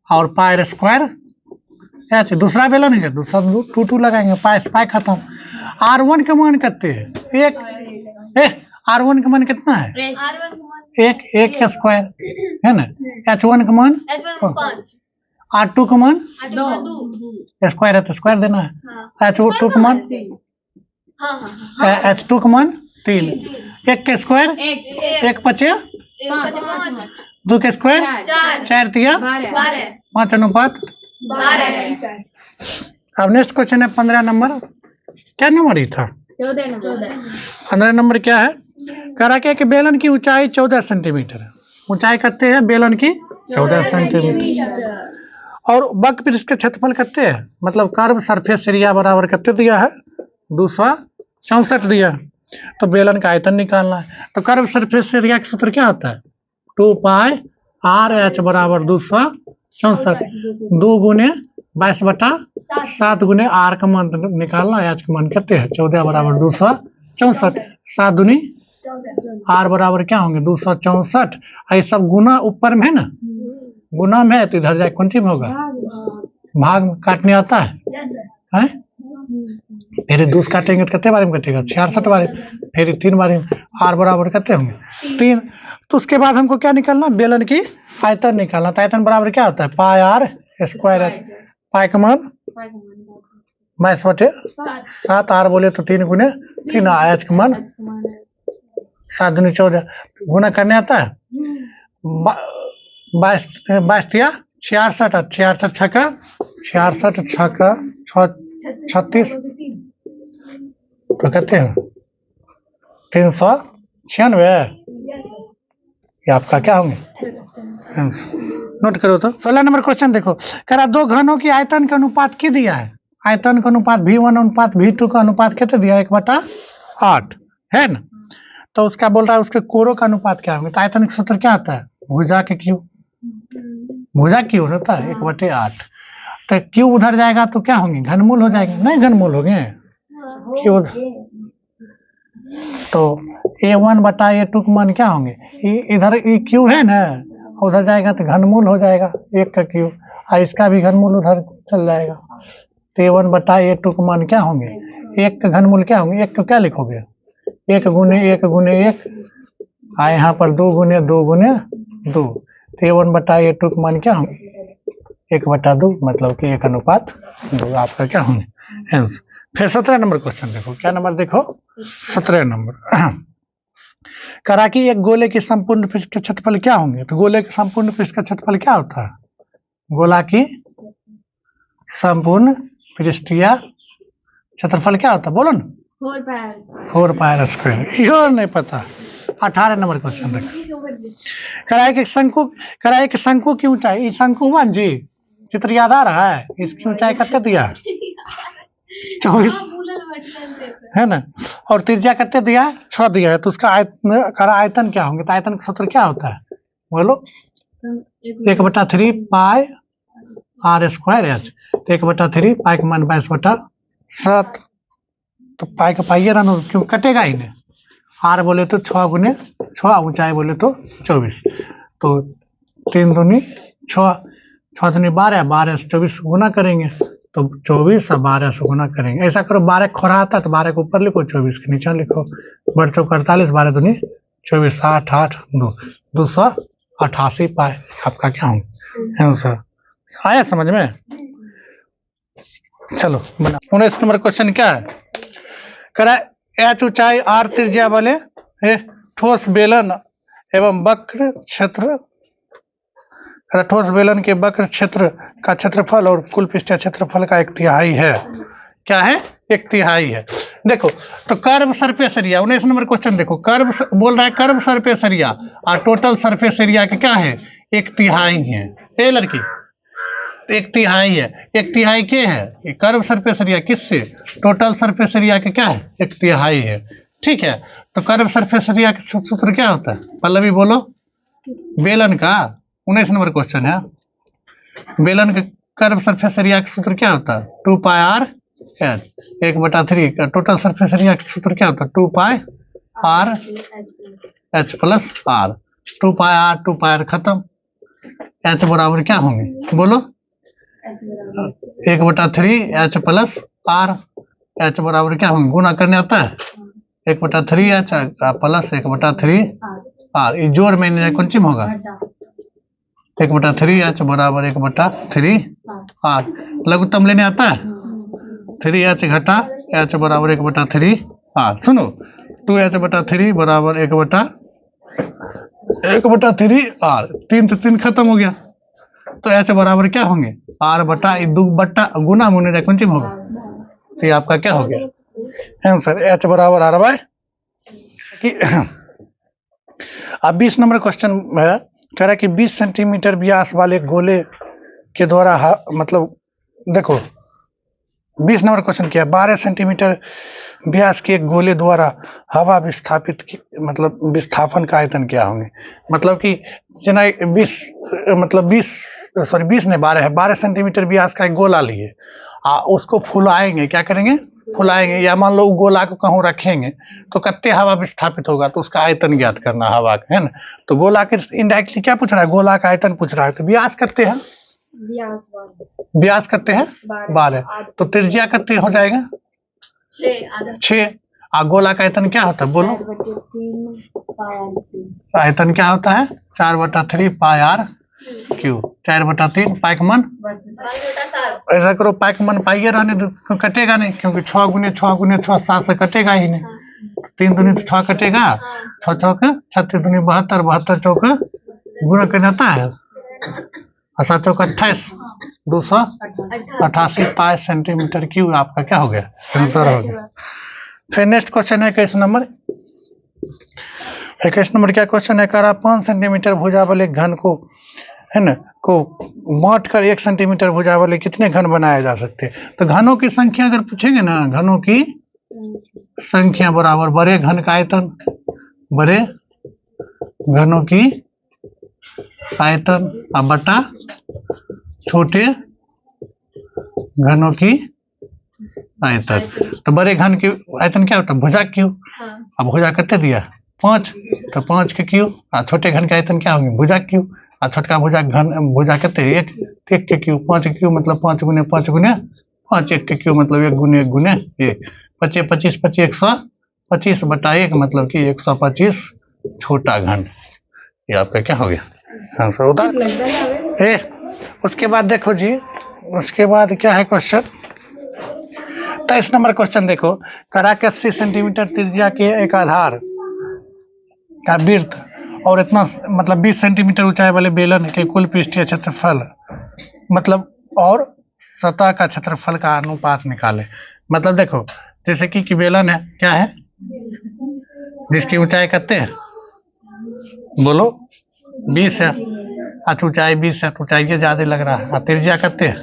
और पाई स्क्वायर H। दूसरा बेलन है, दूसरा 2 लगाएंगे, पाई खत्म। R1 का मान कितने है? 1। R1 का मान कितना है? 1 का स्क्वायर है ना। H1 का मान R2 का मान स्क्वायर है तो स्क्वायर देना है। H2 का मान H2 का मान 3। 1 का स्क्वायर 1 5 2 का स्क्वायर 4 3 5:12। अब नेक्स्ट क्वेश्चन है 15 नंबर। क्या नंबर ही था? 15 नंबर क्या है? कह रहा कि बेलन की ऊंचाई 14 सेंटीमीटर है। ऊंचाई कितने है बेलन की? 14 सेंटीमीटर। और वक्र पृष्ठ का क्षेत्रफल कितने है? मतलब कर्व सरफेस एरिया बराबर कितने दिया है? 264 दिया है। तो बेलन का आयतन निकालना है। तो कर्व सरफेस एरिया का सूत्र क्या होता है? 2 पाई RH बराबर 264। 2 गुने 22/7 गुने R का मान निकालना है। H का मान कितने है? 14 बराबर 264। 7 दूनी R बराबर क्या होंगे? 264। ये सब गुना ऊपर में है ना, गुना में है तो इधर जाए कौन में होगा? भाग में काटने आता है? फिर 2 काटेंगे तो कितने बारी में कटेगा? 66 बारी। फिर 3 बारी में R बराबर कितने होंगे? 3। तो उसके बाद हमको क्या निकालना? बेलन की आयतन निकालना। तो आयतन बराबर क्या होता है? पाई R स्क्वायर। पाई का मान 22/7। R बोले तो 3 गुने 3। H का मान 7 दूनी 14 गुना करने आता है। 22 66 66 छक्का 66 छक्का 36 तो कहते हैं 396। ये आपका क्या होंगे? नोट करो। तो 16 नंबर क्वेश्चन देखो। कह रहा दो घनों की आयतन का अनुपात क्या दिया है? आयतन का अनुपात V1 अनुपात V2 का अनुपात कितने दिया? 1/8 है ना। तो उसका बोल रहा है उसके कोरों का अनुपात क्या होंगे? तो आयतन का सूत्र क्या आता है? भुजा के क्यू। भुजा क्यू होता है 1/8। तो क्यू उधर जाएगा तो क्या होंगे? घनमूल हो जाएंगे। नहीं घनमूल हो गए क्यू। तो A1/A2 का मान क्या होंगे? इधर क्यू है ना, उधर जाएगा तो घनमूल हो जाएगा 1 का क्यू। और इसका भी घनमूल उधर चल जाएगा। तो A1/A2 का मान क्या होंगे? 1 का घनमूल क्या होंगे? 1 को क्या लिखोगे? 1 गुने 1 गुने 1। यहाँ पर 2 गुने 2 गुने 2। तो A1/A2 का मान क्या होंगे? 1/2 मतलब कि 1:2। आपका क्या होंगे? आंसर। फिर 17 नंबर क्वेश्चन देखो। क्या नंबर देखो? 17 नंबर। करा कि एक गोले की संपूर्ण पृष्ठ का क्षेत्रफल क्या होंगे? तो गोले के संपूर्ण पृष्ठ का क्षेत्रफल क्या होता है? गोला की संपूर्ण पृष्ठीय क्षेत्रफल क्या होता है? बोलो ना। 4 पाई स्क्वायर। यो नहीं पता। 18 नंबर क्वेश्चन देखो। कराए कि शंकु की ऊंचाई, शंकु वन जी चित्र याद आ रहा है? इसकी ऊंचाई कितने दिया? 24 है ना। और त्रिज्या कितने दिया है? 6 दिया है। तो उसका आयतन क्या होंगे? तो आयतन का सूत्र क्या होता है? बोलो। 1/3 पाई R स्क्वायर H। तो 1/3 पाई का मान 22/7। तो पाई का पाइए रहना, क्यों कटेगा ही नहीं। R बोले तो 6 गुने 6, ऊंचाई बोले तो 24। तो 3 दूनी 6, 6 दूनी 12, 12 से 24 गुना करेंगे तो 24 और 12 से गुना करेंगे। ऐसा करो 12 खोरा आता है तो 12 के ऊपर लिखो, 24 के नीचे लिखो। 12×4 = 48, 12 दूनी 24, 8 8 2 288 पाई। आपका क्या होंगे? आंसर। आया समझ में? चलो बना। 19 नंबर क्वेश्चन क्या है? करा H ऊंचाई R त्रिज्या वाले ठोस बेलन एवं वक्र क्षेत्र, ठोस बेलन के वक्र क्षेत्र का क्षेत्रफल और कुल पृष्ठीय क्षेत्रफल का 1/3 है। क्या है? 1/3 है। देखो तो curve surface area 19 number question देखो, कर्व बोल रहा है कर्व सरफेस एरिया और टोटल सरफेस एरिया के क्या है 1/3 है। ए लड़की 1/3 है, 1/3 के है ये कर्व सरफेस एरिया किससे टोटल सरफेस एरिया के क्या है 1/3 है। ठीक है, तो कर्व सरफेस एरिया का सूत्र क्या होता है पल्लवी बोलो। बेलन का 19 नंबर क्वेश्चन है, बेलन का कर्व सरफेस एरिया का सूत्र क्या होता है 2πr एच 1/3 का टोटल सरफेस एरिया का सूत्र क्या होता है 2πr H plus are. 2πr खत्म, एच बराबर क्या होंगे बोलो 1/3 एच प्लस आर। एच बराबर क्या होंगे गुना करने आता है 1/3 एच प्लस 1/3 आर। ये जोड़ में नहीं कौन चीज होगा 1/3 एच बराबर 1/3 आर। लघुत्तम लेने आता है 3h घटा h बराबर 1/3 आर। सुनो 2h/3 बराबर 1/3 आर। 3 तो 3 खत्म हो गया, तो h बराबर क्या होंगे r बटा 2 बटा गुना होने जाए कौन चीज होगा, तो ये आपका क्या हो गया आंसर h बराबर r बाय कि। अब 20 नंबर क्वेश्चन है, कह रहा है कि 20 सेंटीमीटर व्यास वाले गोले के द्वारा मतलब देखो 20 नंबर क्वेश्चन क्या है 12 सेंटीमीटर व्यास के एक गोले द्वारा हवा विस्थापित मतलब विस्थापन का आयतन क्या होंगे। मतलब कि जना 20 मतलब 20 ने 12 है, 12 सेंटीमीटर व्यास का एक गोला लिए उसको फुलाएंगे, क्या करेंगे फुलाएंगे, या मान लो गोला को कहूँ रखेंगे तो कितने हवा विस्थापित होगा, तो उसका आयतन ज्ञात करना हवा का है ना। तो गोला के इनडायरेक्टली क्या पूछ रहा है गोला का आयतन पूछ रहा है, तो व्यास करते हैं व्यास करते हैं 12, तो त्रिज्या कितने हो जाएगा 6। गोला का आयतन क्या होता है बोलो, आयतन क्या होता है 4/3 पाई आर क्यूब। 4/3 पाई का मन ऐसा करो पाई का मन पाइए रहने दो, कटेगा नहीं क्योंकि 6 गुने 6 7 से कटेगा ही नहीं। 3 दूनी 6 कटेगा, 6 6 36 दूनी 72, 72 चौक गुना करना आता है 7 चौक 28 288 पाई सेंटीमीटर क्यूब आपका क्या हो गया आंसर हो गया। फिर नेक्स्ट क्वेश्चन है 21 नंबर। 21 नंबर क्या क्वेश्चन है, कह 5 सेंटीमीटर भुजा वाले घन को है ना को बांट कर 1 सेंटीमीटर भुजा वाले कितने घन बनाए जा सकते हैं। तो घनों की संख्या अगर पूछेंगे ना, घनों की संख्या बराबर बड़े घन का आयतन, बड़े घनों की आयतन बटा छोटे घनों की आयतन। तो बड़े घन की आयतन क्या होता है भुजा क्यूब। अब भुजा कितने दिया 5, तो 5 के क्यूब। छोटे घन के आयतन क्या होंगे भुजा क्यूब, और छोटका भुजा घन भुजा कितने 1 के क्यूब। 5 के क्यूब मतलब 5 गुने 5 गुने 5, 1 के क्यूब मतलब 1 गुने 1 गुने 1। 25 25 25 125 बटा 1 मतलब कि 125 छोटा घन। ये आपका क्या हो गया आंसर होता है। उसके बाद देखो जी, उसके बाद क्या है क्वेश्चन 23 नंबर क्वेश्चन देखो, करा के 80 सेंटीमीटर त्रिज्या के एक आधार का वृत्त और इतना मतलब 20 सेंटीमीटर ऊंचाई वाले बेलन के कुल पृष्ठीय क्षेत्रफल मतलब और सतह का क्षेत्रफल का अनुपात निकाले। मतलब देखो जैसे कि बेलन है क्या है जिसकी ऊंचाई कितने है बोलो 20 है। अच्छा ऊंचाई 20 है तो ऊंचाई ज्यादा लग रहा है, त्रिज्या कितने है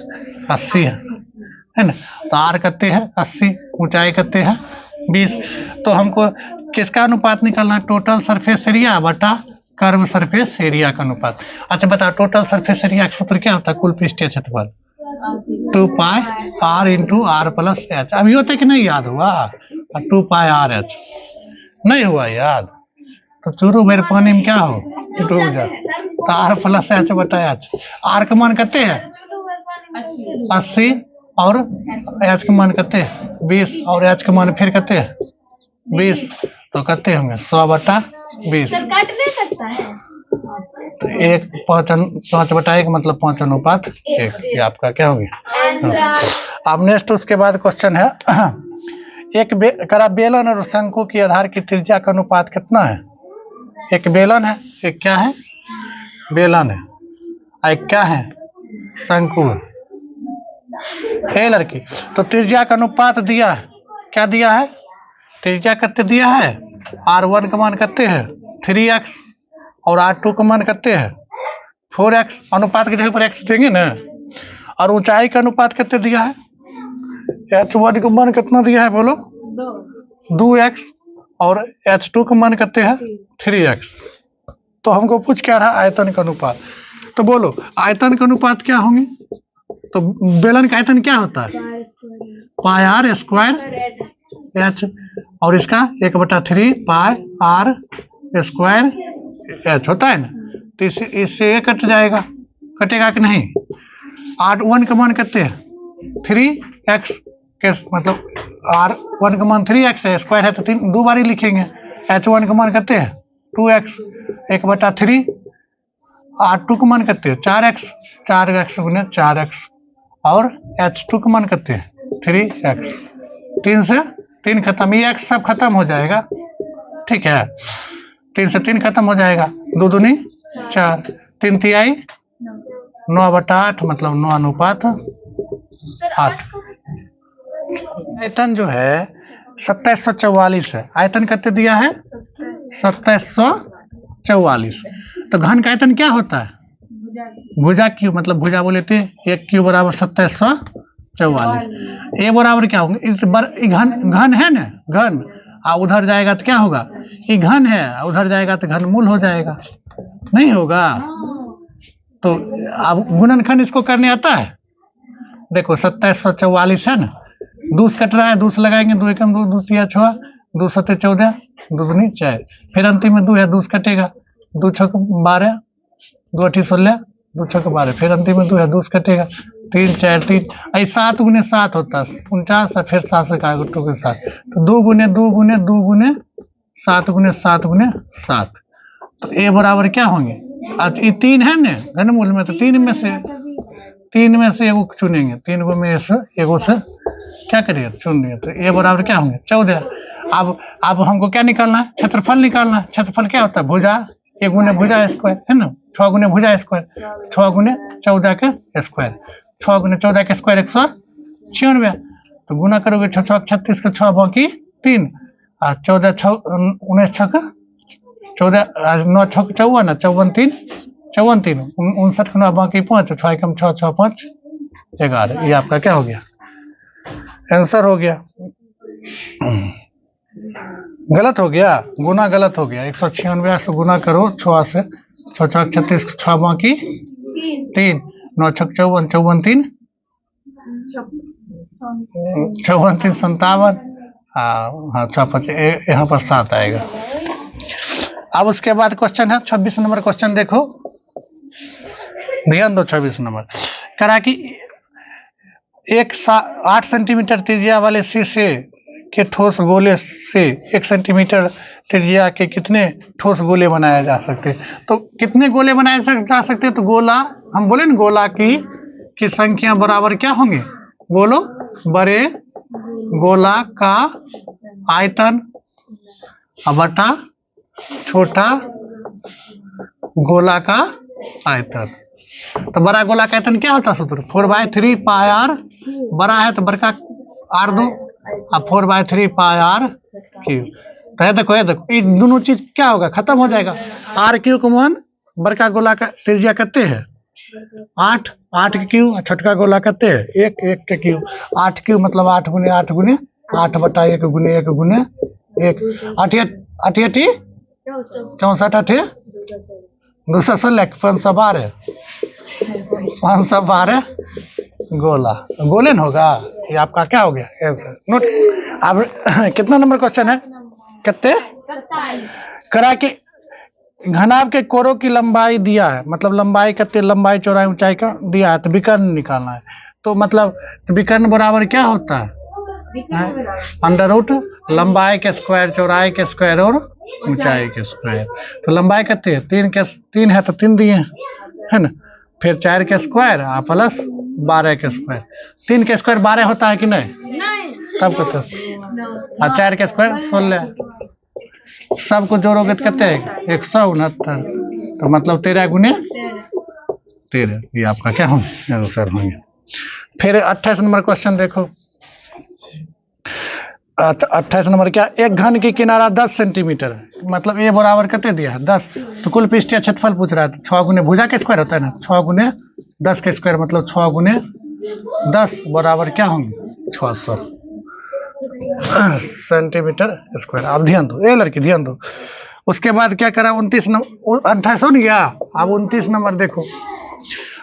80 है ना। तो आर कितने है 80, ऊंचाई कितने है 20। तो हमको किसका अनुपात निकालना है टोटल सरफेस एरिया बटा कर्व सरफेस एरिया का अनुपात। अच्छा बताओ टोटल सरफेस एरिया का सूत्र क्या होता है कुल पृष्ठीय क्षेत्रफल 2 pi R into R plus H. अभी होता है कि नहीं याद हुआ 2 पाई आर एच नहीं हुआ याद, तो चूरू भर पानी में क्या हो डूब जा। तो आर प्लस एच बटा एच। आर का मान कितने है 80 और एच का मान कितने 20 और एच का मान फिर कितने 20, तो कितने होंगे 100 बटा 20। तो 1 5 बटा 1 मतलब 5 अनुपात 1। ये आपका क्या हो गया। अब नेक्स्ट उसके बाद क्वेश्चन है एक करा बेलन और शंकु की आधार की त्रिज्या का अनुपात कितना है। एक बेलन है, एक क्या है बेलन है, एक क्या है शंकु है लड़की। तो त्रिज्या का अनुपात दिया है, क्या दिया है त्रिज्या कितने दिया है, R1 का मान कितने है 3x और R2 का मान कितने है 4x, अनुपात की जगह पर x देंगे ना। और ऊंचाई का अनुपात कितने दिया है, h1 का मान कितना दिया है बोलो 2x और h2 का मान कितने है 3x। तो हमको पूछ क्या रहा आयतन का अनुपात, तो बोलो आयतन का अनुपात क्या होंगे। तो बेलन का आयतन क्या होता है पाई आर स्क्वायर एच और इसका 1/3 पाई आर स्क्वायर एच होता है ना। तो इससे ये कट जाएगा, कटेगा कि नहीं। R1 का मान कितने है 3x के मतलब R1 का मान 3x है, स्क्वायर है तो दो बार ही लिखेंगे। H1 का मान कितने है 2x 1/3, R2 का मान कितने 4x 4x गुने 4x और H2 का मान कितने 3x। 3 से 3 खत्म, ये x सब खत्म हो जाएगा, ठीक है। 3 से 3 खत्म हो जाएगा, 2 दूनी 4, 3 तिहाई 9/8 मतलब 9 अनुपात 8। आयतन जो है 2744 है, आयतन कितने दिया है 2744। तो घन का आयतन क्या होता है भुजा क्यू, मतलब भुजा बोले थे 1 क्यू बराबर 2744। ए बराबर क्या होगा घन है ना, घन उधर जाएगा तो क्या होगा, ये घन है उधर जाएगा तो घनमूल हो जाएगा, नहीं होगा। तो अब गुणनखंड इसको करने आता है, देखो 2744 है ना, दूस कट रहा है, दूस लगाएंगे 2 एकम 2 2 3 6 2 7 14 2 दूनी 4, फिर अंतिम में 2 है, दूस कटेगा 2 6 12 2 8 16 2 6 12, फिर अंतिम में 2 है, दूस कटेगा 3 4 3 ऐसे 7 गुने 7 होता है 49 है, फिर 7 से का 2 के साथ, तो 2 गुने 2 गुने 2 गुने 7 गुने 7 गुने 7। तो ए बराबर क्या होंगे, आज ये 3 है ना घनमूल में, तो 3 में से एगो चुनेंगे, 3 गो में से एगो से क्या करिए चुन लिए, तो ए बराबर क्या होंगे 14। अब हमको क्या निकालना है, क्षेत्रफल निकालना है। क्षेत्रफल क्या होता है भुजा 1 गुने भुजा स्क्वायर है ना, 6 गुने भुजा स्क्वायर 6 गुने 14 के स्क्वायर, 6 गुने 14 के स्क्वायर 196। तो गुना करोगे 6 6 36 के 6 बाकी 3 और 14 6 19 6 14 9 6 54 54 3 54 3 59 9 बाकी 5 6 एकम 6 6 5 11। ये आपका क्या हो गया आंसर हो गया। गलत हो गया, गुना गलत हो गया। 196 से गुना करो 6 से, 6 6 36 6 बाकी 3 9 6 54 54 3 54 3 57 हाँ 6 5 यहाँ पर 7 आएगा। अब उसके बाद क्वेश्चन है 26 नंबर क्वेश्चन, देखो ध्यान दो। 26 नंबर करा कि 8 सेंटीमीटर त्रिज्या वाले शीशे के ठोस गोले से 1 सेंटीमीटर त्रिज्या के कितने ठोस गोले बनाए जा सकते। तो कितने गोले बनाए जा सकते, तो गोला हम बोले ना, गोला की संख्या बराबर क्या होंगे, बोलो बड़े गोला का आयतन बटा छोटा गोला का आयतन। तो बड़ा गोला का आयतन क्या होता है सूत्र 4/3 पाई आर, बड़ा है तो बड़का आर दो और 4/3 पाई आर क्यू। तो ये देखो ये दोनों चीज क्या होगा खत्म हो जाएगा। आर क्यू का मान बड़का गोला का त्रिज्या कितने है 8 8 के क्यू, छोटका गोला कितने है 1 1 के क्यू। 8 क्यू मतलब 8 गुने 8 गुने 8 बटा 1 गुने 1 गुने 1 8 8 64 8 216 512 512 गोला गोलेन होगा। ये आपका क्या हो गया आंसर नोट। अब कितना नंबर क्वेश्चन है, कितने करा के घनाभ के कोरों की लंबाई दिया है, मतलब लंबाई कितने, लंबाई चौड़ाई ऊंचाई का दिया है, तो विकर्ण निकालना है। तो मतलब विकर्ण बराबर क्या होता है अंडर रूट लंबाई के स्क्वायर चौड़ाई के स्क्वायर और ऊंचाई के स्क्वायर। तो लंबाई कितने 3 है तो 3 दिए है ना, फिर 4 के स्क्वायर प्लस 12 के स्क्वायर। 3 के स्क्वायर 12 होता है कि नहीं, तब कितने 4 के स्क्वायर 16, सबको जोड़ोगे तो कितने 169, तो मतलब 13 गुने 13। ये आपका क्या होंगे आंसर होंगे। फिर 28 नंबर क्वेश्चन देखो, 28 नंबर क्या, एक घन की किनारा 10 सेंटीमीटर है, मतलब ए बराबर कितने दिया है 10, तो कुल पृष्ठीय क्षेत्रफल पूछ रहा है, तो 6 गुने भुजा का स्क्वायर होता है ना, 6 गुने 10 का स्क्वायर मतलब 6 गुने 10 बराबर क्या होंगे 600 सेंटीमीटर स्क्वायर। आप ध्यान दो, ए लड़की ध्यान दो। उसके बाद क्या करा 29 नंबर, 28 हो नहीं गया, अब 29 नंबर देखो,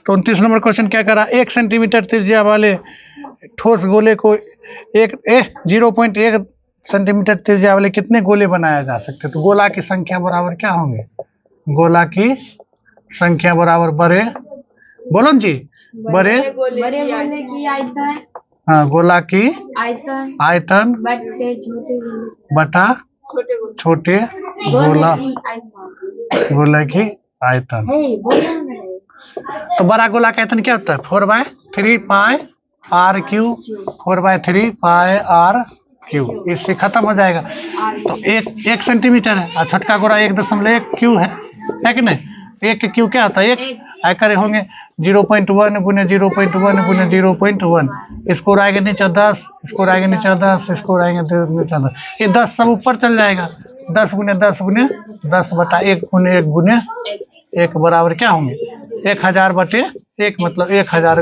तो 29 नंबर क्वेश्चन क्या करा, 1 सेंटीमीटर त्रिज्या वाले ठोस गोले को 0.1 सेंटीमीटर त्रिज्या वाले कितने गोले बनाया जा सकते हैं, तो गोला की संख्या बराबर क्या होंगे, गोला की संख्या बराबर बड़े, बोलो जी, बड़े गोले की आयतन, हाँ, गोला की आयतन बटा छोटे गोला, गोला की आयतन। तो बड़ा गोला का आयतन क्या होता है 4/3 pi R cube, 4/3 pi R cube, इससे खत्म हो जाएगा। तो एक सेंटीमीटर है और छोटका गोला 1.1 क्यू है कि नहीं, एक क्यू क्या होता है, एक आकर होंगे 0.1 गुने 0.1 गुने 0.1, इसको आएगा नीचे 10, इसको आएगा नीचे 10, इसको आएगा नीचे 10, ये 10 सब ऊपर चल जाएगा, 10 गुने 10 गुने 10 बटा 1 गुने 1 गुने 1 बराबर क्या होंगे 1000 बटे 1, मतलब 1000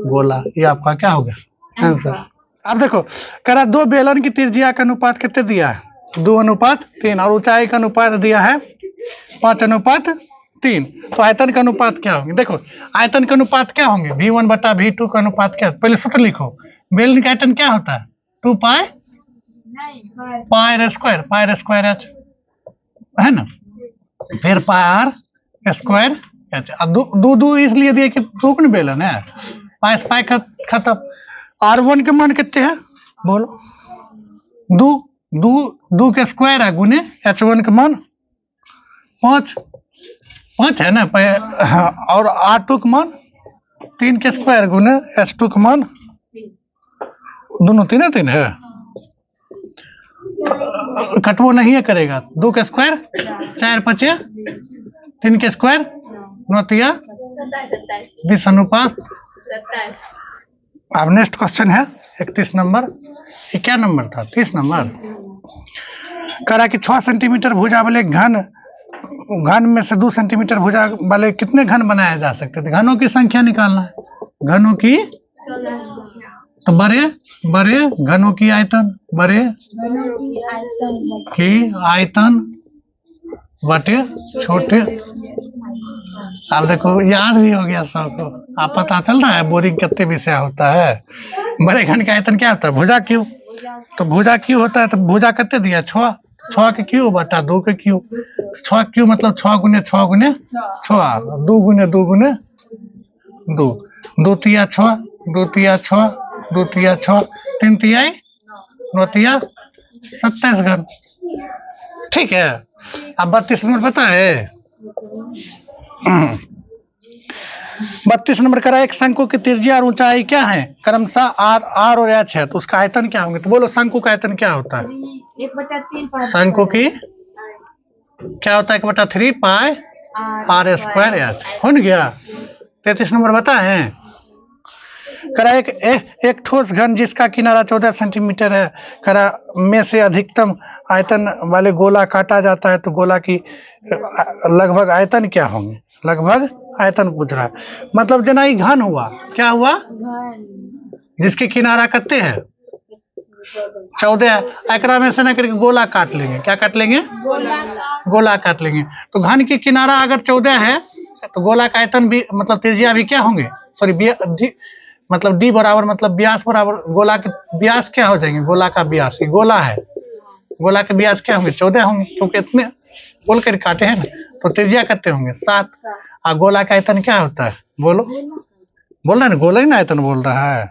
गोला। ये आपका क्या हो गया आंसर। अब देखो करा दो बेलन की त्रिज्या का अनुपात कितने दिया है 2:3 और ऊंचाई का अनुपात दिया है 5:3, तो आयतन का अनुपात क्या होंगे, देखो आयतन का अनुपात क्या होंगे V1 बटा V2 का अनुपात क्या, पहले सूत्र लिखो, बेलन का आयतन क्या होता है 2 पाई पाई स्क्वायर एच है ना, फिर पाई आर स्क्वायर एच। अब दो इसलिए दिए कि दो कौन बेलन है, पाई पाई खत्म। R1 के मान कितने हैं बोलो, दो के स्क्वायर है गुने H1 का मान 5 है ना, और R2 का मान 3 के स्क्वायर गुने H2 का मान, दोनों 3 है, तो कटवो नहीं है करेगा, 2 के स्क्वायर 4 5 3 के स्क्वायर 9 20 अनुपात। अब नेक्स्ट क्वेश्चन है 31 नंबर, ये क्या नंबर था 30 नंबर, करा कि 6 सेंटीमीटर भुजा वाले घन में से 2 सेंटीमीटर भुजा वाले कितने घन बनाए जा सकते थे, घनों की संख्या निकालना है, घनों की, तो बड़े घनों की आयतन, बड़े की आयतन बटे छोटे। अब देखो याद भी हो गया सबको, आप पता चल रहा है बोरिंग कितने विषय होता है। बड़े घन का आयतन क्या होता है भुजा क्यू, तो भुजा क्यू होता है, तो भुजा कितने दिया 6 के क्यू बटा 2 के क्यू, 6 क्यू मतलब 6 गुने 6 गुने 6, 2 गुने 2 गुने 2, 2 तिया 6, 2 तिया 6, 2 तिया 6, 3 तिया 9 तिया 27 घन, ठीक है। अब 32 नंबर पता है 32 नंबर करा, एक शंकु की त्रिज्या और ऊंचाई क्या है क्रमशः R और H है, तो उसका आयतन क्या होंगे, तो बोलो शंकु का आयतन क्या होता है, 1/3 की क्या होता है 1/3 पाई आर स्क्वायर एच, हो गया। 33 नंबर बता है करा, एक ठोस घन जिसका किनारा 14 सेंटीमीटर है, करा में से अधिकतम आयतन वाले गोला काटा जाता है, तो गोला की लगभग आयतन क्या होंगे, लगभग आयतन पूछ रहा है, मतलब जना ही घन हुआ, क्या हुआ जिसके किनारा कितने है 14, एकरा में से ना करके गोला काट लेंगे, क्या काट लेंगे गोला काट लेंगे, तो घन की किनारा अगर 14 है तो गोला का आयतन भी मतलब त्रिज्या भी क्या होंगे, सॉरी मतलब डी बराबर मतलब व्यास बराबर, गोला के व्यास क्या हो जाएंगे, गोला का व्यास, ये गोला है, गोला के व्यास क्या होंगे 14 होंगे, क्योंकि इतने बोल कर काटे हैं ना, तो त्रिज्या कितने होंगे 7, और गोला का आयतन क्या होता है बोलो, बोल रहा है ना गोला ही ना आयतन बोल रहा है,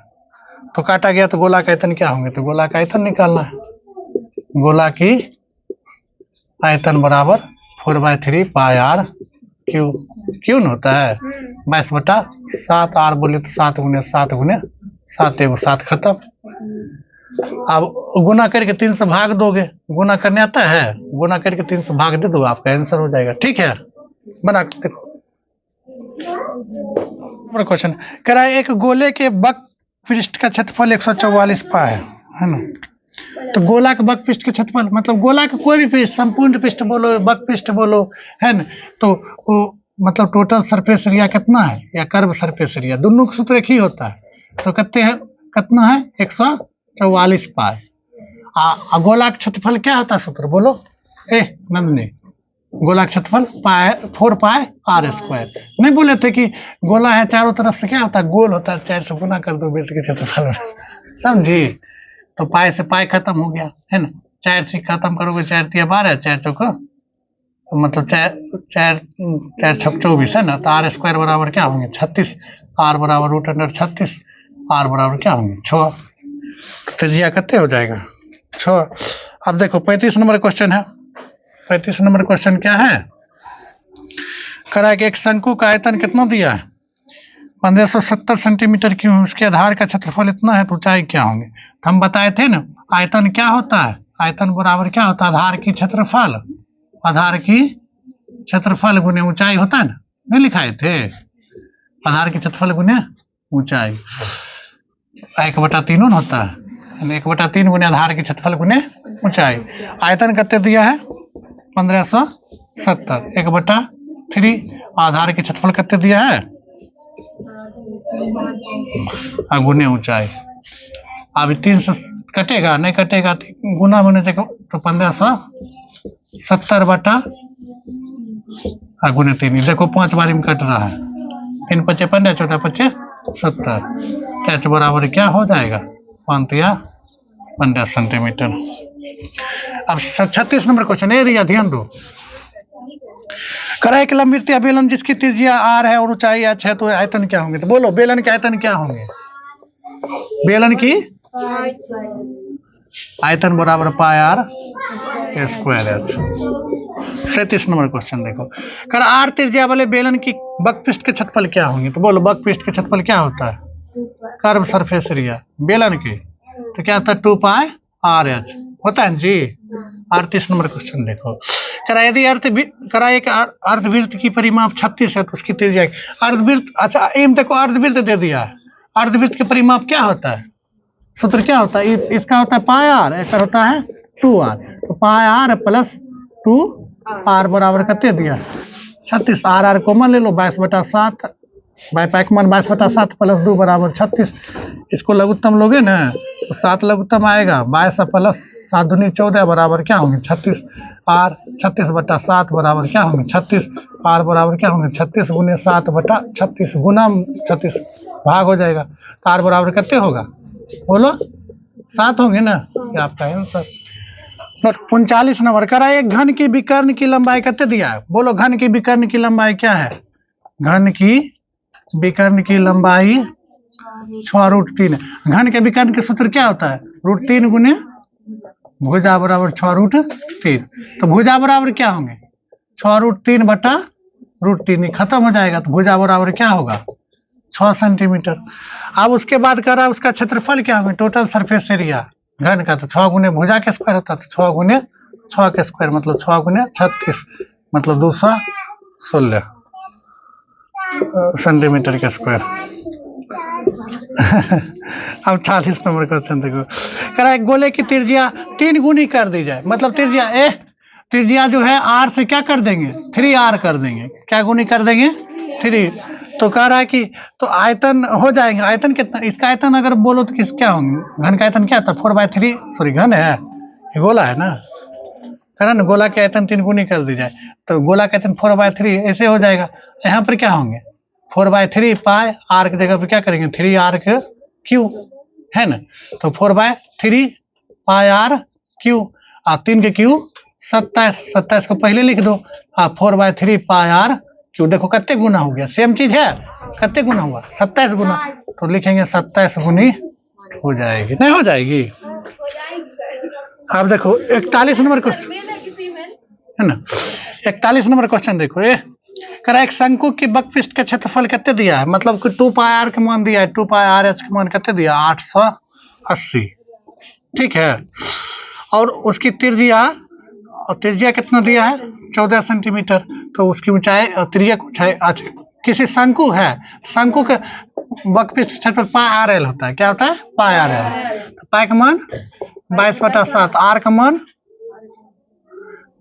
तो काटा गया तो गोला का आयतन क्या होंगे, तो गोला का आयतन निकालना है, गोला की आयतन बराबर 4/3 पाई आर क्यू न होता है 22/7, आर बोले तो 7 गुने 7 गुने 7, 7 खत्म। अब गुना करके 3 से भाग दोगे, गुना करने आता है, गुना करके 3 से भाग दे दो, आपका आंसर हो जाएगा, ठीक है। बना के देखो क्वेश्चन कह रहा है, एक गोले के बक पृष्ठ का क्षेत्रफल 144 पाई है ना, तो गोला के बकपृष्ठ के क्षेत्रफल मतलब गोला के कोई भी पृष्ठ, संपूर्ण पृष्ठ बोलो, बकपृष्ठ बोलो, है ना, तो वो मतलब टोटल सरफेस एरिया कितना है या कर्व सरफेस एरिया, दोनों का सूत्र एक ही होता है। तो कितना है 144 पाई। गोला का क्षेत्रफल क्या होता है सूत्र बोलो नंदनी? गोला का क्षेत्रफल 4 पाई आर स्क्वायर। नहीं बोले थे कि गोला है चारों तरफ से क्या होता है, गोल होता है, 4 से गुना कर दो वृत्त के क्षेत्रफल, समझी? तो पाई से पाई खत्म हो गया, है ना, 4 से खत्म करोगे, 4 तिया 12, 4 चौका मतलब 4 छक 24 है ना। तो आर स्क्वायर बराबर क्या होंगे 36, आर बराबर √36, आर बराबर क्या होंगे 6। तो त्रिज्या कितने हो जाएगा 6। अब देखो 35 नंबर क्वेश्चन है। 35 नंबर क्वेश्चन क्या है, करा कि एक शंकु का आयतन कितना दिया है 1570 सेंटीमीटर क्यों, उसके आधार का क्षेत्रफल इतना है तो ऊंचाई क्या होंगे। तो हम बताए थे ना आयतन क्या होता है, आयतन बराबर क्या होता है आधार की क्षेत्रफल, आधार की क्षेत्रफल गुने ऊंचाई होता है ना, नहीं लिखाए थे, आधार की क्षेत्रफल गुने ऊंचाई 1/3 होता है, 1/3 गुने आधार की क्षेत्रफल गुने ऊंचाई। आयतन कितने दिया है 1570, 1/3 आधार की क्षेत्रफल कितने दिया है गुने ऊंचाई। अभी 3 से कटेगा नहीं कटेगा, गुना बने देखो तो 1570 बटा गुने 3, देखो 5 बारी में कट रहा है, 3 × 5 = 15, 14 × 5 = 70, h बराबर क्या हो जाएगा 5 या 15 सेंटीमीटर। अब 36 नंबर क्वेश्चन एरिया ध्यान दो, करा एक लंबवृत्तीय बेलन जिसकी त्रिज्या r है और ऊंचाई h है, तो आयतन क्या होंगे। तो बोलो बेलन के आयतन क्या होंगे, बेलन की आयतन बराबर पाई r square h। 37 number question देखो, कर r त्रिज्या वाले बेलन की बकपृष्ठ के क्षेत्रफल क्या होंगे। तो बोलो बकपृष्ठ के क्षेत्रफल क्या होता है कर्व सरफेस एरिया बेलन की, तो क्या होता है 2 पाई RH होता है जी। 38 नंबर क्वेश्चन देखो, करा यदि एक अर्धवृत्त की परिमाप 36 है तो उसकी त्रिज्या अर्धवृत्त, अच्छा एम देखो अर्धवृत्त दे दिया है, अर्धवृत्त के परिमाप क्या होता है, सूत्र क्या होता है, इसका होता है पाई r, इसका होता है 2r, तो पाई r प्लस 2r बराबर कितने दिया 36, r कॉमन ले लो 22/7, बाई पाई का मान 22/7 प्लस 2 बराबर 36, इसको लघुत्तम लोगे ना तो 7 लघुत्तम आएगा, 22 प्लस 7 दूनी 14 बराबर क्या होंगे 36, r 36/7 बराबर क्या होंगे 36, r बराबर क्या होंगे 36 गुने 7/36 गुना 36 भाग हो जाएगा, तो r बराबर कितने होगा बोलो 7 होंगे ना, ये आपका आंसर। 39 नंबर, करा एक घन की विकर्ण की लंबाई कितने दिया है, बोलो घन की विकर्ण की लंबाई क्या है, घन की विकर्ण की लंबाई 6√3। घन के विकर्ण के सूत्र क्या होता है √3 गुने भुजा बराबर 6√3, तो भुजा बराबर क्या होंगे 6√3 बटा √3 खत्म हो जाएगा, तो भुजा बराबर क्या होगा 6 सेंटीमीटर। अब उसके बाद करा उसका क्षेत्रफल क्या होगा टोटल सरफेस एरिया घन का, तो 6 गुने भुजा के स्क्वायर होता है, तो 6 गुने 6 के स्क्वायर मतलब 6 गुने 36 मतलब 216 सेंटीमीटर के स्क्वायर। अब 40 नंबर क्वेश्चन देखो, करा एक गोले की त्रिज्या 3 गुनी कर दी जाए, मतलब त्रिज्या जो है r से क्या कर देंगे 3r कर देंगे, क्या गुनी कर देंगे 3, तो कह रहा है कि तो आयतन हो जाएंगे, आयतन कितना, इसका आयतन अगर बोलो तो किस क्या होंगे, घन का आयतन क्या था 4/3, सॉरी घन है ये गोला है ना, करा ना गोला के आयतन 3 गुनी कर दी जाए, तो गोला का आयतन 4/3 ऐसे हो जाएगा, यहाँ पर क्या होंगे 4/3 पाई r की जगह पर क्या करेंगे 3r क्यू है ना, तो 4/3 पाई r क्यू, और 3 के क्यू 27 को पहले लिख दो, 4/3 पाई r क्यू, देखो कितने गुना हो गया, सेम चीज है, कितने गुना हुआ 27 गुना, तो लिखेंगे 27 गुनी हो जाएगी, नहीं हो जाएगी। अब देखो 41 नंबर क्वेश्चन है ना, 41 नंबर क्वेश्चन देखो, करा एक शंकु की बकपृष्ठ का क्षेत्रफल कितने दिया है, मतलब कि 2 पाई r का मान दिया है, 2 पाई RH का मान कितने दिया 880, ठीक है, और उसकी त्रिज्या कितना दिया है 14 सेंटीमीटर, तो उसकी ऊंचाई त्रिज्या ऊंचाई, अच्छा किसी शंकु है, शंकु के बकपृष्ठ क्षेत्रफल पाई RL होता है, क्या होता है पाई RL, तो पाई का मान 22/7। आर का मान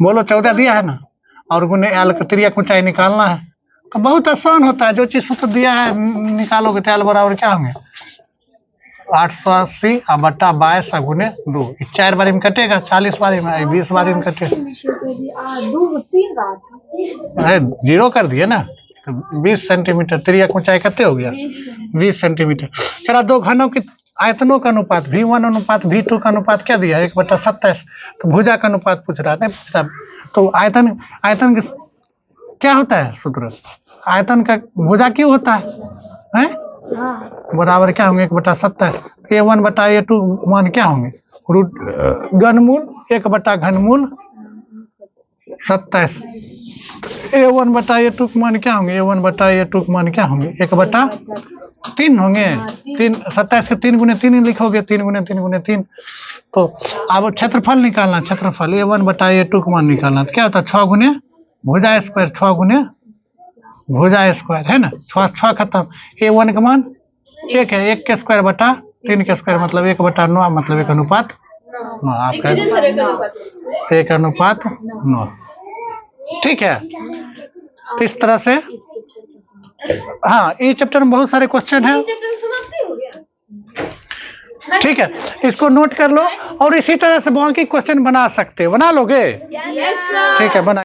बोलो 14 दिया है ना, और गुने एल का त्रिज्या की ऊंचाई निकालना है। तो बहुत आसान होता है, जो चीज सूत्र दिया है निकालोगे तो एल बराबर क्या होंगे 880 बटा 22 गुने 2। 4 बारी में कटेगा, 40 बारी में, 20 बारी में कटेगा। अरे जीरो कर दिए ना, तो 20 सेंटीमीटर। त्रिज्या की ऊंचाई कितने हो गया 20 सेंटीमीटर। कह रहा दो घनों की आयतनों का अनुपात V1 अनुपात V2 का अनुपात क्या दिया 1/27। तो भुजा का अनुपात पूछ रहा, नहीं पूछ रहा। तो आयतन की क्या होता है सूत्र, आयतन का भुजा क्यों होता है? बराबर क्या होंगे 1/27। A1/A2 मान क्या होंगे रूट घनमूल 1 घनमूल 27। A1/A2 के मान क्या होंगे, A1/A2 के मान क्या होंगे 1/3 होंगे। 3 27 के 3 गुने 3 लिखोगे, 3 गुने 3 गुने 3। तो अब क्षेत्रफल निकालना, क्षेत्रफल A1/A2 का मान निकालना। तो क्या होता है 6 गुने भुजा स्क्वायर, 6 गुने भुजा स्क्वायर है ना। 6 खत्म। A1 का मान 1 है, 1 के स्क्वायर बटा 3 के स्क्वायर मतलब 1/9, मतलब 1 अनुपात 9 आपका 1 अनुपात 9। ठीक है, तो इस तरह से हाँ, इस चैप्टर में बहुत सारे क्वेश्चन हैं। ठीक है, इसको नोट कर लो और इसी तरह से बाकी क्वेश्चन बना सकते हो। बना लोगे? ठीक है, बना।